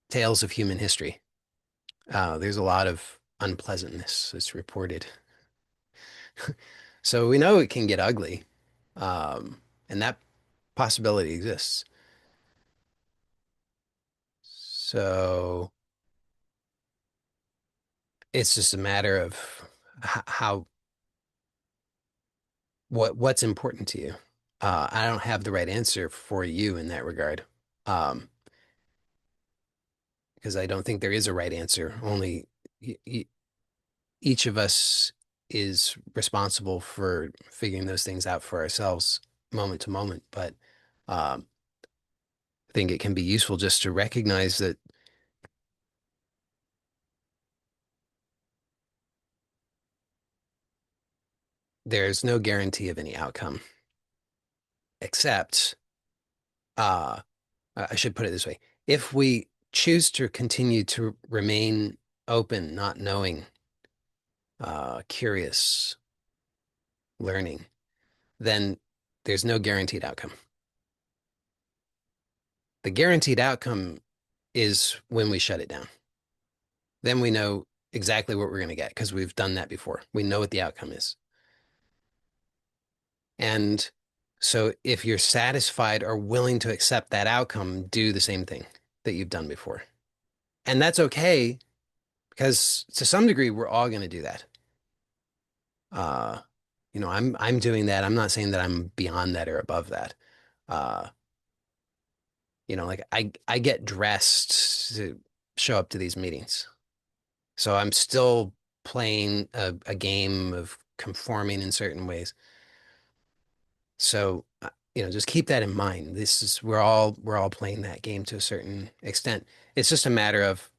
tales of human history. There's a lot of unpleasantness that's reported. So we know it can get ugly, and that possibility exists. So it's just a matter of how what's important to you. I don't have the right answer for you in that regard, um, because I don't think there is a right answer. Only each of us is responsible for figuring those things out for ourselves moment to moment. But I think it can be useful just to recognize that there's no guarantee of any outcome, except uh, I should put it this way. If we choose to continue to remain open, not knowing, curious, learning, then there's no guaranteed outcome. The guaranteed outcome is when we shut it down. Then we know exactly what we're going to get because we've done that before. We know what the outcome is. And so if you're satisfied or willing to accept that outcome, do the same thing that you've done before. And that's okay because to some degree, we're all going to do that. Uh, I'm doing that. I'm not saying that I'm beyond that or above that. Uh, like I get dressed to show up to these meetings. So I'm still playing a game of conforming in certain ways. So, just keep that in mind. We're all playing that game to a certain extent. It's just a matter of,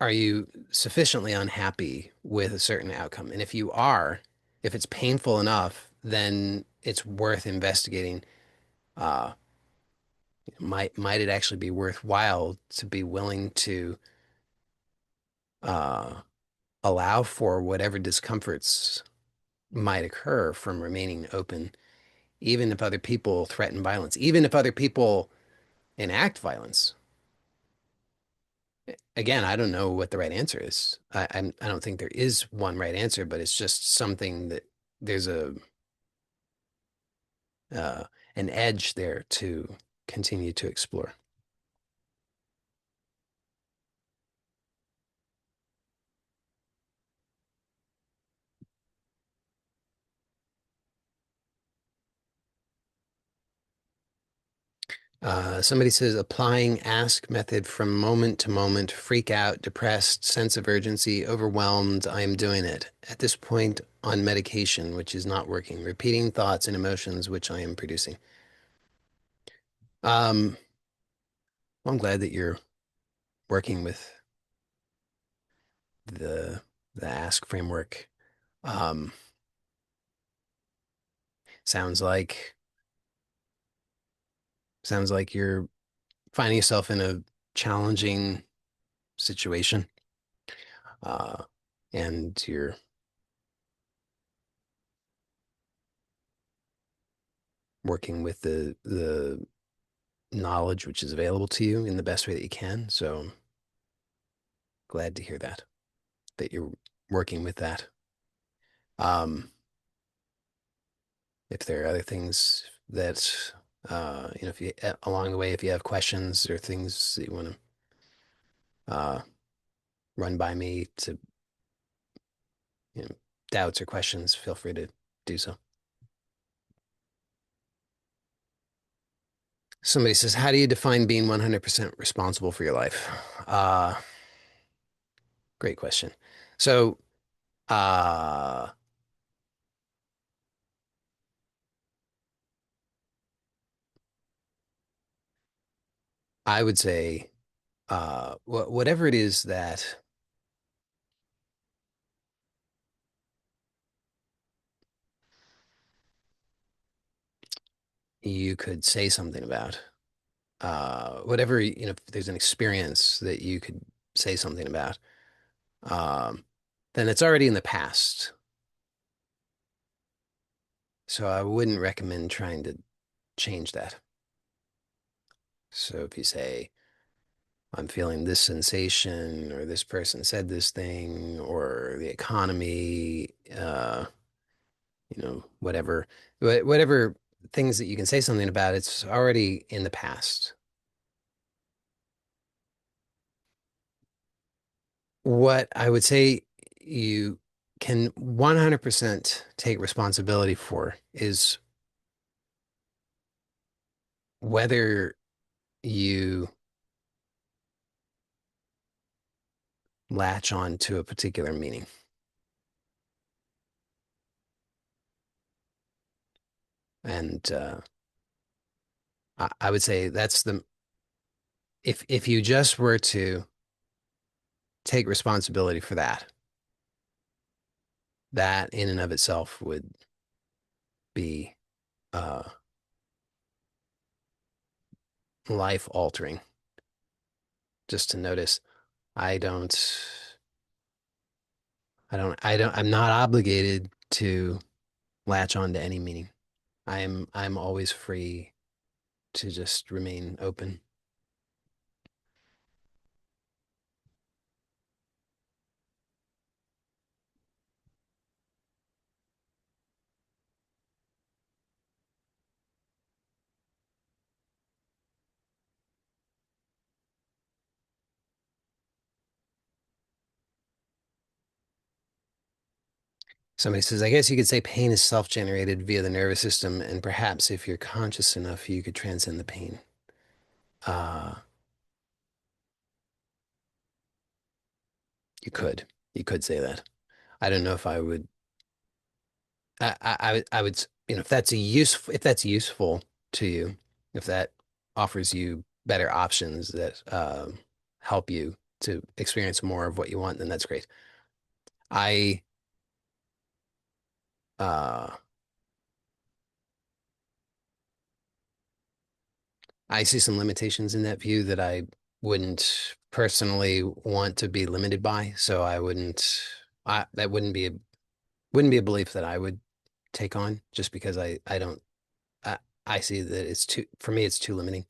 are you sufficiently unhappy with a certain outcome? And if you are, if it's painful enough, then it's worth investigating. Uh, might it actually be worthwhile to be willing to uh, allow for whatever discomforts might occur from remaining open, even if other people threaten violence, even if other people enact violence? Again, I don't know what the right answer is. I don't think there is one right answer, but it's just something that there's a uh, an edge there to continue to explore. Somebody says applying ask method from moment to moment, freak out, depressed, sense of urgency, overwhelmed. I am doing it. At this point on medication, which is not working, repeating thoughts and emotions, which I am producing. Um, well, I'm glad that you're working with the the ask framework. Um, sounds like sounds like you're finding yourself in a challenging situation, uh, and you're working with the knowledge which is available to you in the best way that you can. So glad to hear that you're working with that. Um, if there are other things that if you along the way, if you have questions or things that you want to run by me to you know, doubts or questions, feel free to do so. Somebody says, how do you define being 100% responsible for your life? Uh, Great question. So, uh, I would say, whatever it is that you could say something about, whatever, if there's an experience that you could say something about, um, then it's already in the past. So I wouldn't recommend trying to change that. So if you say, I'm feeling this sensation, or this person said this thing, or the economy, whatever, whatever things that you can say something about, it's already in the past. What I would say you can 100% take responsibility for is whether you latch on to a particular meaning. And I would say that's the if you just were to take responsibility for that, that in and of itself would be uh, life altering. Just to notice, I don't, I'm not obligated to latch on to any meaning. I'm always free to just remain open. Somebody says, I guess you could say pain is self-generated via the nervous system, and perhaps if you're conscious enough, you could transcend the pain. Uh, you could. You could say that. I don't know if I would. I would, if that's useful to you, if that offers you better options that help you to experience more of what you want, then that's great. I uh, I see some limitations in that view that I wouldn't personally want to be limited by. So I wouldn't. That wouldn't be a belief that I would take on just because I don't. I, I see that it's too for me. It's too limiting.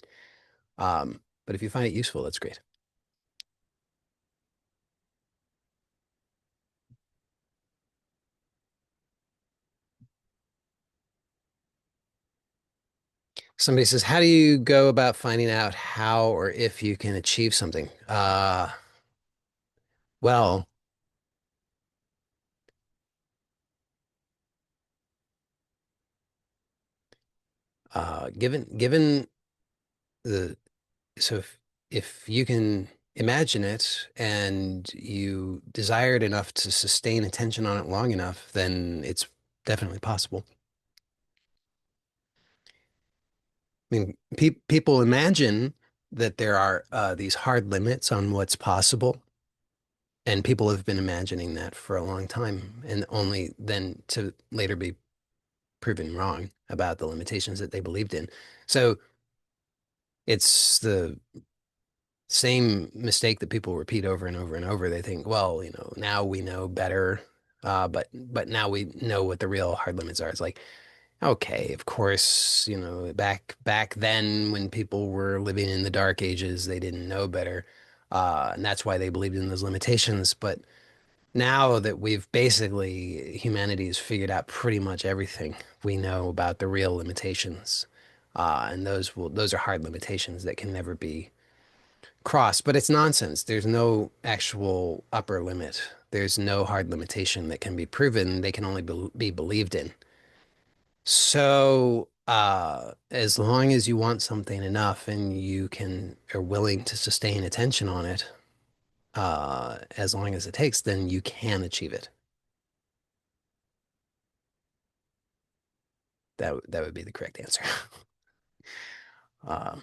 But if you find it useful, that's great. Somebody says, how do you go about finding out how or if you can achieve something? Well, given the so if you can imagine it and you desire it enough to sustain attention on it long enough, then it's definitely possible. I mean, people imagine that there are these hard limits on what's possible, and people have been imagining that for a long time, and only then to later be proven wrong about the limitations that they believed in. So it's the same mistake that people repeat over and over and over. They think, well, now we know better, but now we know what the real hard limits are. It's like, okay, of course, back then when people were living in the dark ages, they didn't know better, and that's why they believed in those limitations. But now that we've basically humanity's figured out pretty much everything, we know about the real limitations, and those are hard limitations that can never be cross, but it's nonsense. There's no actual upper limit. There's no hard limitation that can be proven. They can only be believed in. So, as long as you want something enough and you are willing to sustain attention on it, as long as it takes, then you can achieve it. That would be the correct answer. Uh,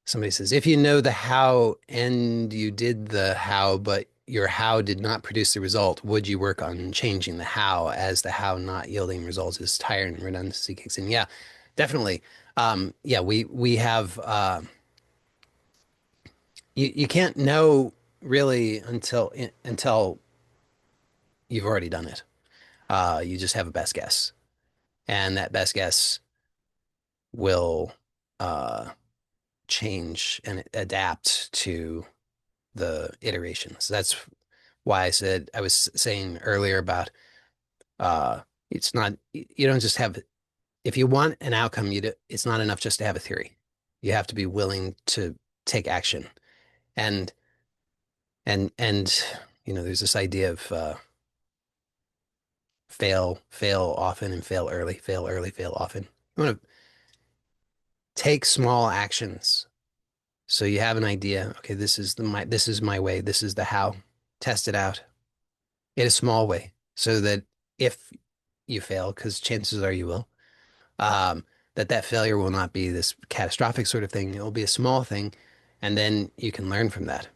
Somebody says, if you know the how and you did the how, but your how did not produce the result, would you work on changing the how as the how not yielding results is tired and redundancy kicks in? Yeah, definitely. Yeah, we have you can't know really until you've already done it. You just have a best guess, and that best guess will uh, change and adapt to the iterations. That's why I was saying earlier about uh it's not you don't just have if you want an outcome it's not enough just to have a theory. You have to be willing to take action. And and there's this idea of fail often and fail early, fail often. You want to take small actions. So you have an idea, okay, this is my way, this is the how. Test it out in a small way so that if you fail, because chances are you will, um, that failure will not be this catastrophic sort of thing. It will be a small thing, and then you can learn from that.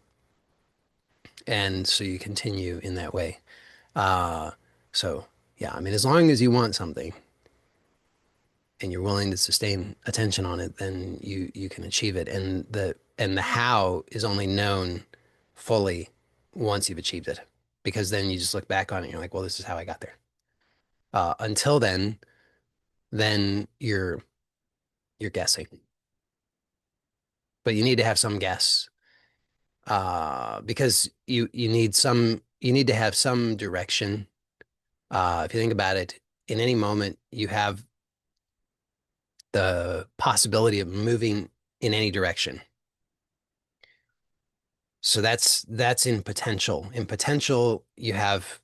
And so you continue in that way. Uh, so yeah, I mean, as long as you want something and you're willing to sustain attention on it, then you can achieve it. And the how is only known fully once you've achieved it, because then you just look back on it and you're like, well, this is how I got there. Until then you're guessing, but you need to have some guess, because you need to have some direction. If you think about it, in any moment you have the possibility of moving in any direction. So that's in potential. In potential, you have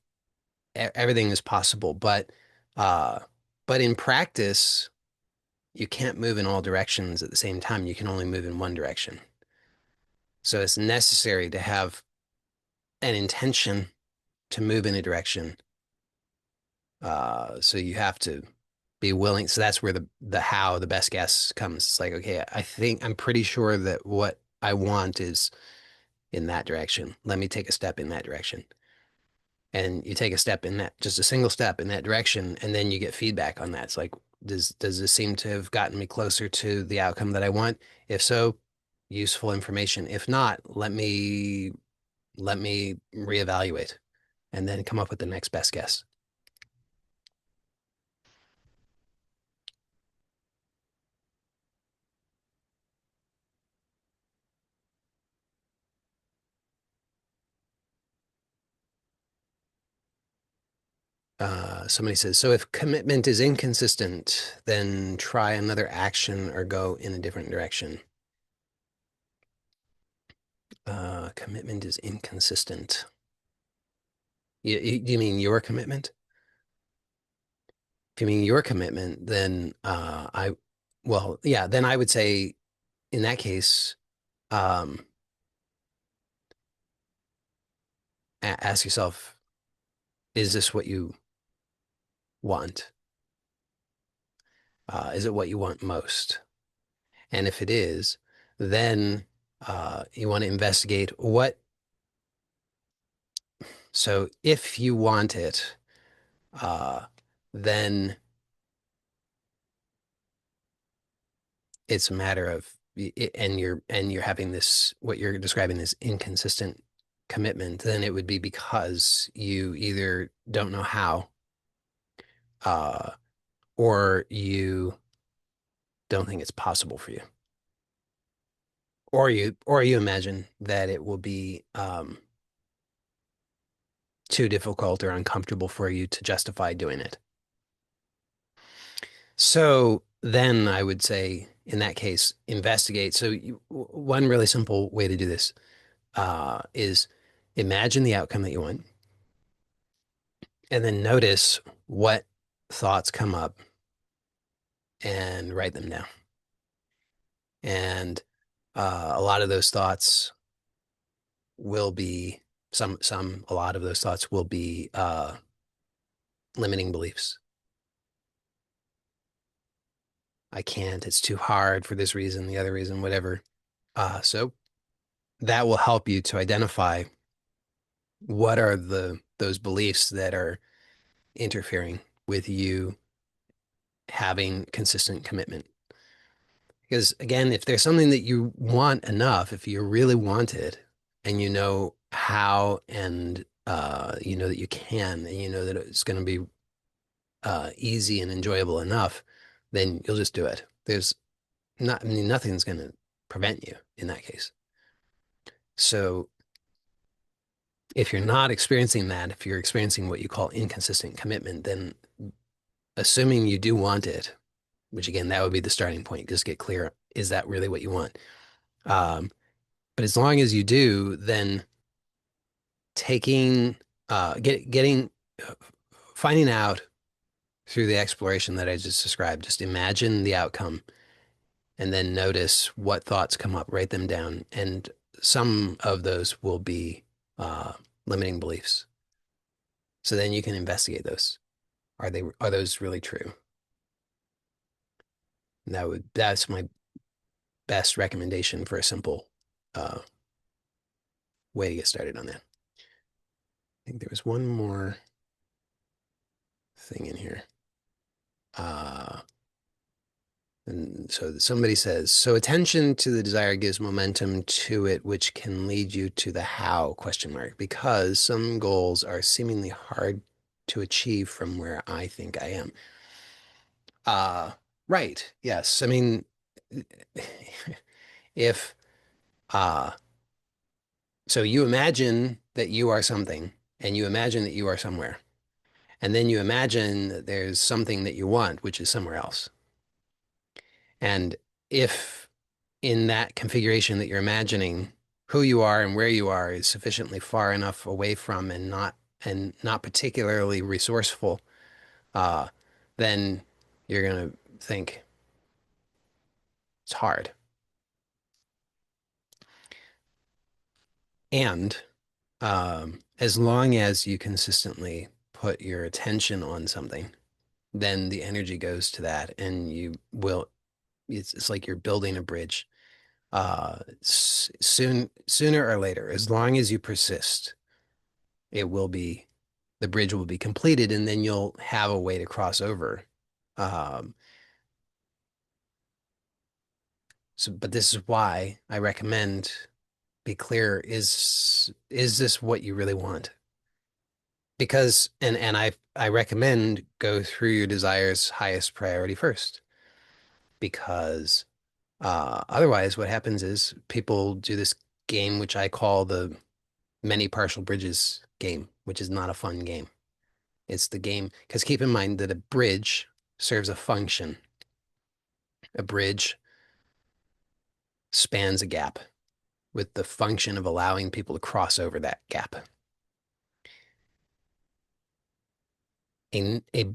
everything is possible, uh, but in practice, you can't move in all directions at the same time. You can only move in one direction. So it's necessary to have an intention to move in a direction. So you have to be willing. So that's where the how, the best guess comes. It's like, okay, I'm pretty sure that what I want is in that direction. Let me take a step in that direction. And you take a step in that, just a single step in that direction, and then you get feedback on that. It's like, does this seem to have gotten me closer to the outcome that I want? If so, useful information. If not, let me reevaluate and then come up with the next best guess. Somebody says, so if commitment is inconsistent, then try another action or go in a different direction. Commitment is inconsistent. You mean your commitment? If you mean your commitment, then I well, yeah, then I would say in that case, um, ask yourself, is this what you want? Is it what you want most? And if it is, then you want to investigate what. So if you want it, uh, then it's a matter of, and you're having this, what you're describing as inconsistent commitment, then it would be because you either don't know how, uh, or you don't think it's possible for you, or you imagine that it will be too difficult or uncomfortable for you to justify doing it. So then I would say, in that case, investigate. So one really simple way to do this is imagine the outcome that you want, and then notice what thoughts come up and write them down. And a lot of those thoughts will be a lot of those thoughts will be limiting beliefs. I can't, it's too hard for this reason, the other reason, whatever. So that will help you to identify what are those beliefs that are interfering with you having consistent commitment. Because again, if there's something that you want enough, if you really want it and you know how, and you know that you can, and you know that it's going to be easy and enjoyable enough, then you'll just do it. There's not, I mean, nothing's going to prevent you in that case. So if you're not experiencing that, if you're experiencing what you call inconsistent commitment, then assuming you do want it, which again, that would be the starting point, just get clear, is that really what you want? Um, but as long as you do, then taking, getting, finding out through the exploration that I just described, just imagine the outcome and then notice what thoughts come up, write them down. And some of those will be uh, limiting beliefs. So then you can investigate those. Are those really true? And that's my best recommendation for a simple uh, way to get started on that. I think there was one more thing in here. Uh, and so somebody says, so attention to the desire gives momentum to it, which can lead you to the how question mark, because some goals are seemingly hard to achieve from where I think I am. Uh, right. Yes. I mean, if uh, so you imagine that you are something, and you imagine that you are somewhere, and then you imagine that there's something that you want, which is somewhere else. And if in that configuration that you're imagining, who you are and where you are is sufficiently far enough away from, and not particularly resourceful, uh, then you're gonna think it's hard. And as long as you consistently put your attention on something, then the energy goes to that, and it's like you're building a bridge. Sooner or later, as long as you persist, it will be, the bridge will be completed, and then you'll have a way to cross over. Um, but this is why I recommend, be clear, is this what you really want? Because, and I recommend go through your desires highest priority first, because otherwise what happens is people do this game, which I call the many partial bridges game, which is not a fun game. It's the game, because keep in mind that a bridge serves a function. A bridge spans a gap with the function of allowing people to cross over that gap. A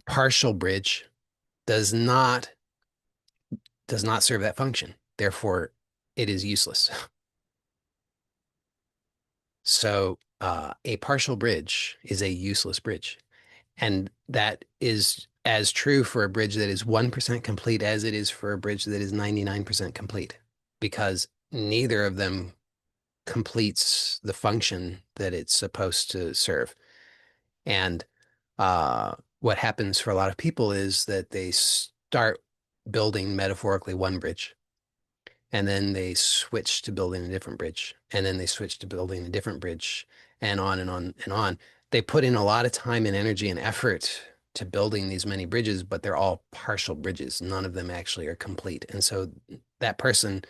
partial bridge does not does not serve that function. Therefore, it is useless. So, a partial bridge is a useless bridge. And that is as true for a bridge that is 1% complete as it is for a bridge that is 99% complete, because neither of them completes the function that it's supposed to serve. And what happens for a lot of people is that they start building metaphorically one bridge, and then they switch to building a different bridge, and then they switch to building a different bridge, and on and on and on. They put in a lot of time and energy and effort to building these many bridges, but they're all partial bridges. None of them actually are complete. And so that person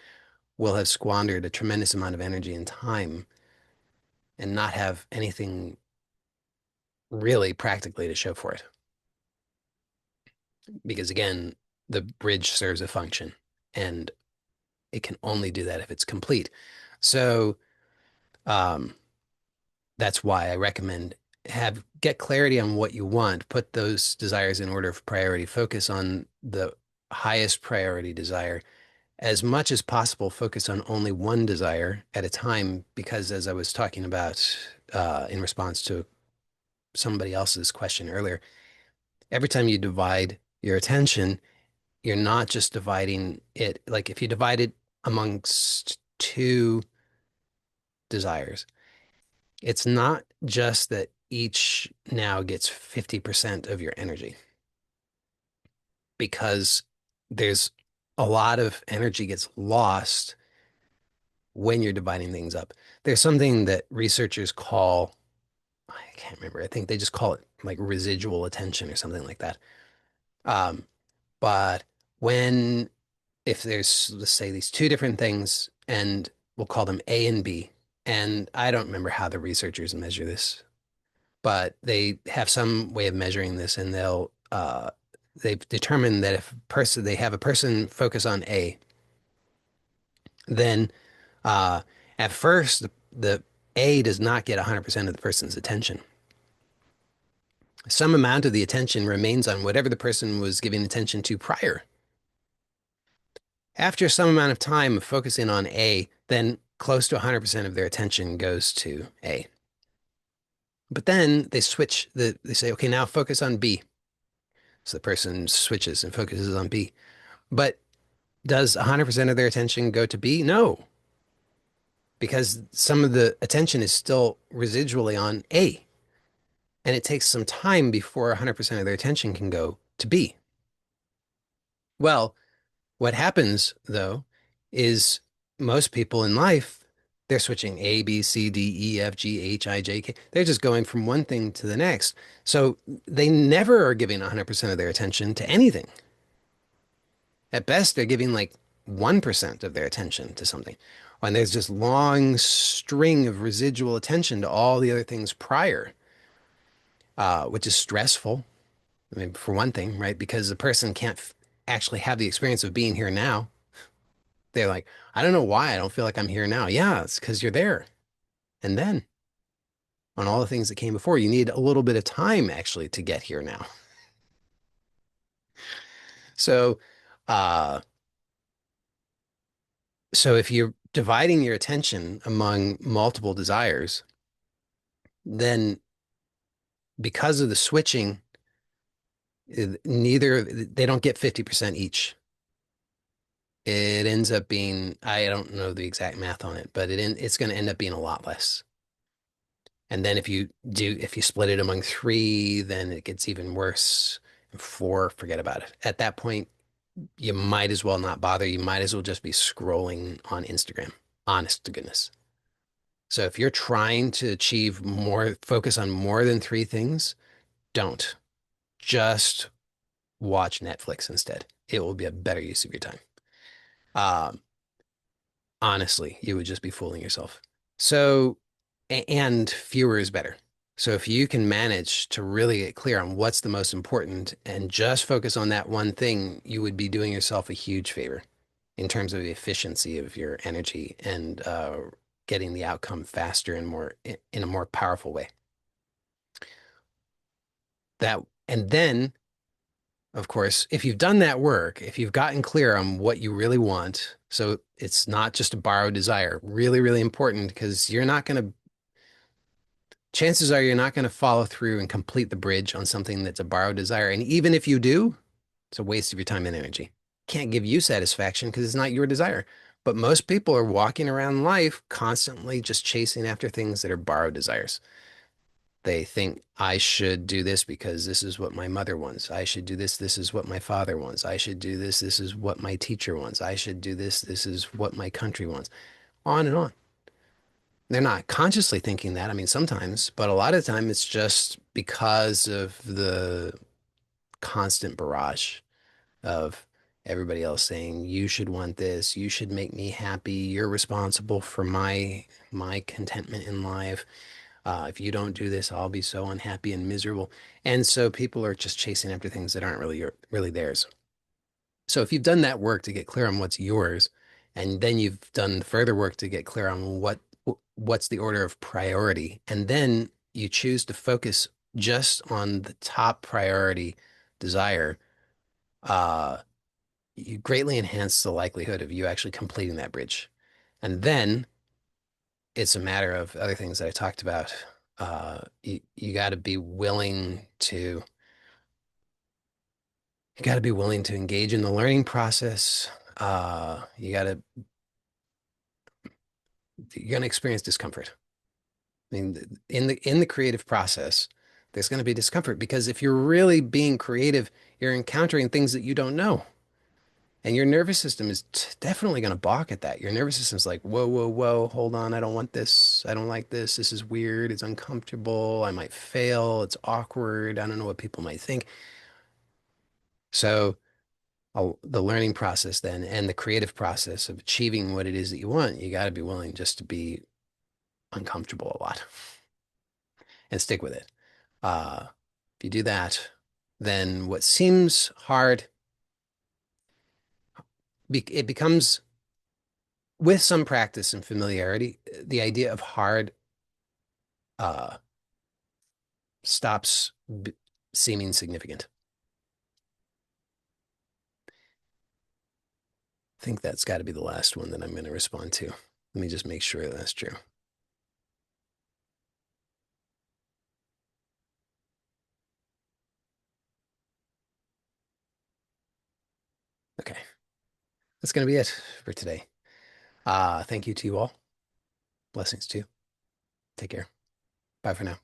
will have squandered a tremendous amount of energy and time and not have anything really practically to show for it. Because again, the bridge serves a function, and it can only do that if it's complete. So um, that's why I recommend get clarity on what you want, put those desires in order of priority, focus on the highest priority desire. As much as possible, focus on only one desire at a time, because as I was talking about in response to somebody else's question earlier, every time you divide your attention, you're not just dividing it, like if you divide it amongst two desires, it's not just that each now gets 50% of your energy, because there's a lot of energy gets lost when you're dividing things up. There's something that researchers call, I can't remember, I think they just call it like residual attention or something like that. Um, but when, if there's, let's say, these two different things, and we'll call them A and B, and I don't remember how the researchers measure this, but they have some way of measuring this, and they've determined that if person they have a person focus on A, then uh, at first the A does not get 100% of the person's attention. Some amount of the attention remains on whatever the person was giving attention to prior. After some amount of time of focusing on A, then close to 100% of their attention goes to A. But then they say, okay, now focus on B. So the person switches and focuses on B. But does 100% of their attention go to B? No, because some of the attention is still residually on A. And it takes some time before 100% of their attention can go to B. Well, what happens though is most people in life, they're switching A, B, C, D, E, F, G, H, I, J, K. They're just going from one thing to the next. So they never are giving 100% of their attention to anything. At best, they're giving like 1% of their attention to something. And there's this long string of residual attention to all the other things prior, which is stressful. I mean, for one thing, right? Because the person can't actually have the experience of being here now. They're like, I don't know why I don't feel like I'm here now. Yeah, it's because you're there. And then on all the things that came before, you need a little bit of time actually to get here now. So, uh, so if you're dividing your attention among multiple desires, then because of the switching, neither they don't get 50% each. It ends up being, I don't know the exact math on it, but it's going to end up being a lot less. And then if you split it among three, then it gets even worse. And four, forget about it. At that point, you might as well not bother. You might as well just be scrolling on Instagram, honest to goodness. So if you're trying to achieve more, focus on more than three things, don't. Just watch Netflix instead. It will be a better use of your time. Um, Honestly, you would just be fooling yourself. So, and fewer is better. So if you can manage to really get clear on what's the most important and just focus on that one thing, you would be doing yourself a huge favor in terms of the efficiency of your energy and getting the outcome faster and more in a more powerful way. That and then of course, if you've done that work, if you've gotten clear on what you really want, so it's not just a borrowed desire, really, really important because you're not going to, chances are you're not going to follow through and complete the bridge on something that's a borrowed desire. And even if you do, it's a waste of your time and energy. Can't give you satisfaction because it's not your desire. But most people are walking around life constantly just chasing after things that are borrowed desires. They think I should do this because this is what my mother wants. I should do this. This is what my father wants. I should do this. This is what my teacher wants. I should do this. This is what my country wants. On and on. They're not consciously thinking that. I mean, sometimes, but a lot of the time it's just because of the constant barrage of everybody else saying, you should want this. You should make me happy. You're responsible for my contentment in life. If you don't do this, I'll be so unhappy and miserable. And so people are just chasing after things that aren't really theirs. So if you've done that work to get clear on what's yours, and then you've done further work to get clear on what's the order of priority, and then you choose to focus just on the top priority desire, uh, you greatly enhance the likelihood of you actually completing that bridge. And then it's a matter of other things that I talked about. You got to be willing to you got to be willing to engage in the learning process. You got to you're going to experience discomfort. I mean, in the creative process, there's going to be discomfort because if you're really being creative, you're encountering things that you don't know. And your nervous system is definitely going to balk at that. Your nervous system's like, whoa, whoa, whoa, hold on. I don't want this. I don't like this. This is weird. It's uncomfortable. I might fail. It's awkward. I don't know what people might think. So the learning process then and the creative process of achieving what it is that you want, you got to be willing just to be uncomfortable a lot and stick with it. If you do that, then what seems hard, it becomes with some practice and familiarity, the idea of hard uh, stops seeming significant. I think that's got to be the last one that I'm going to respond to. Let me just make sure that's true. Okay, that's going to be it for today. Thank you to you all. Blessings to you. Take care. Bye for now.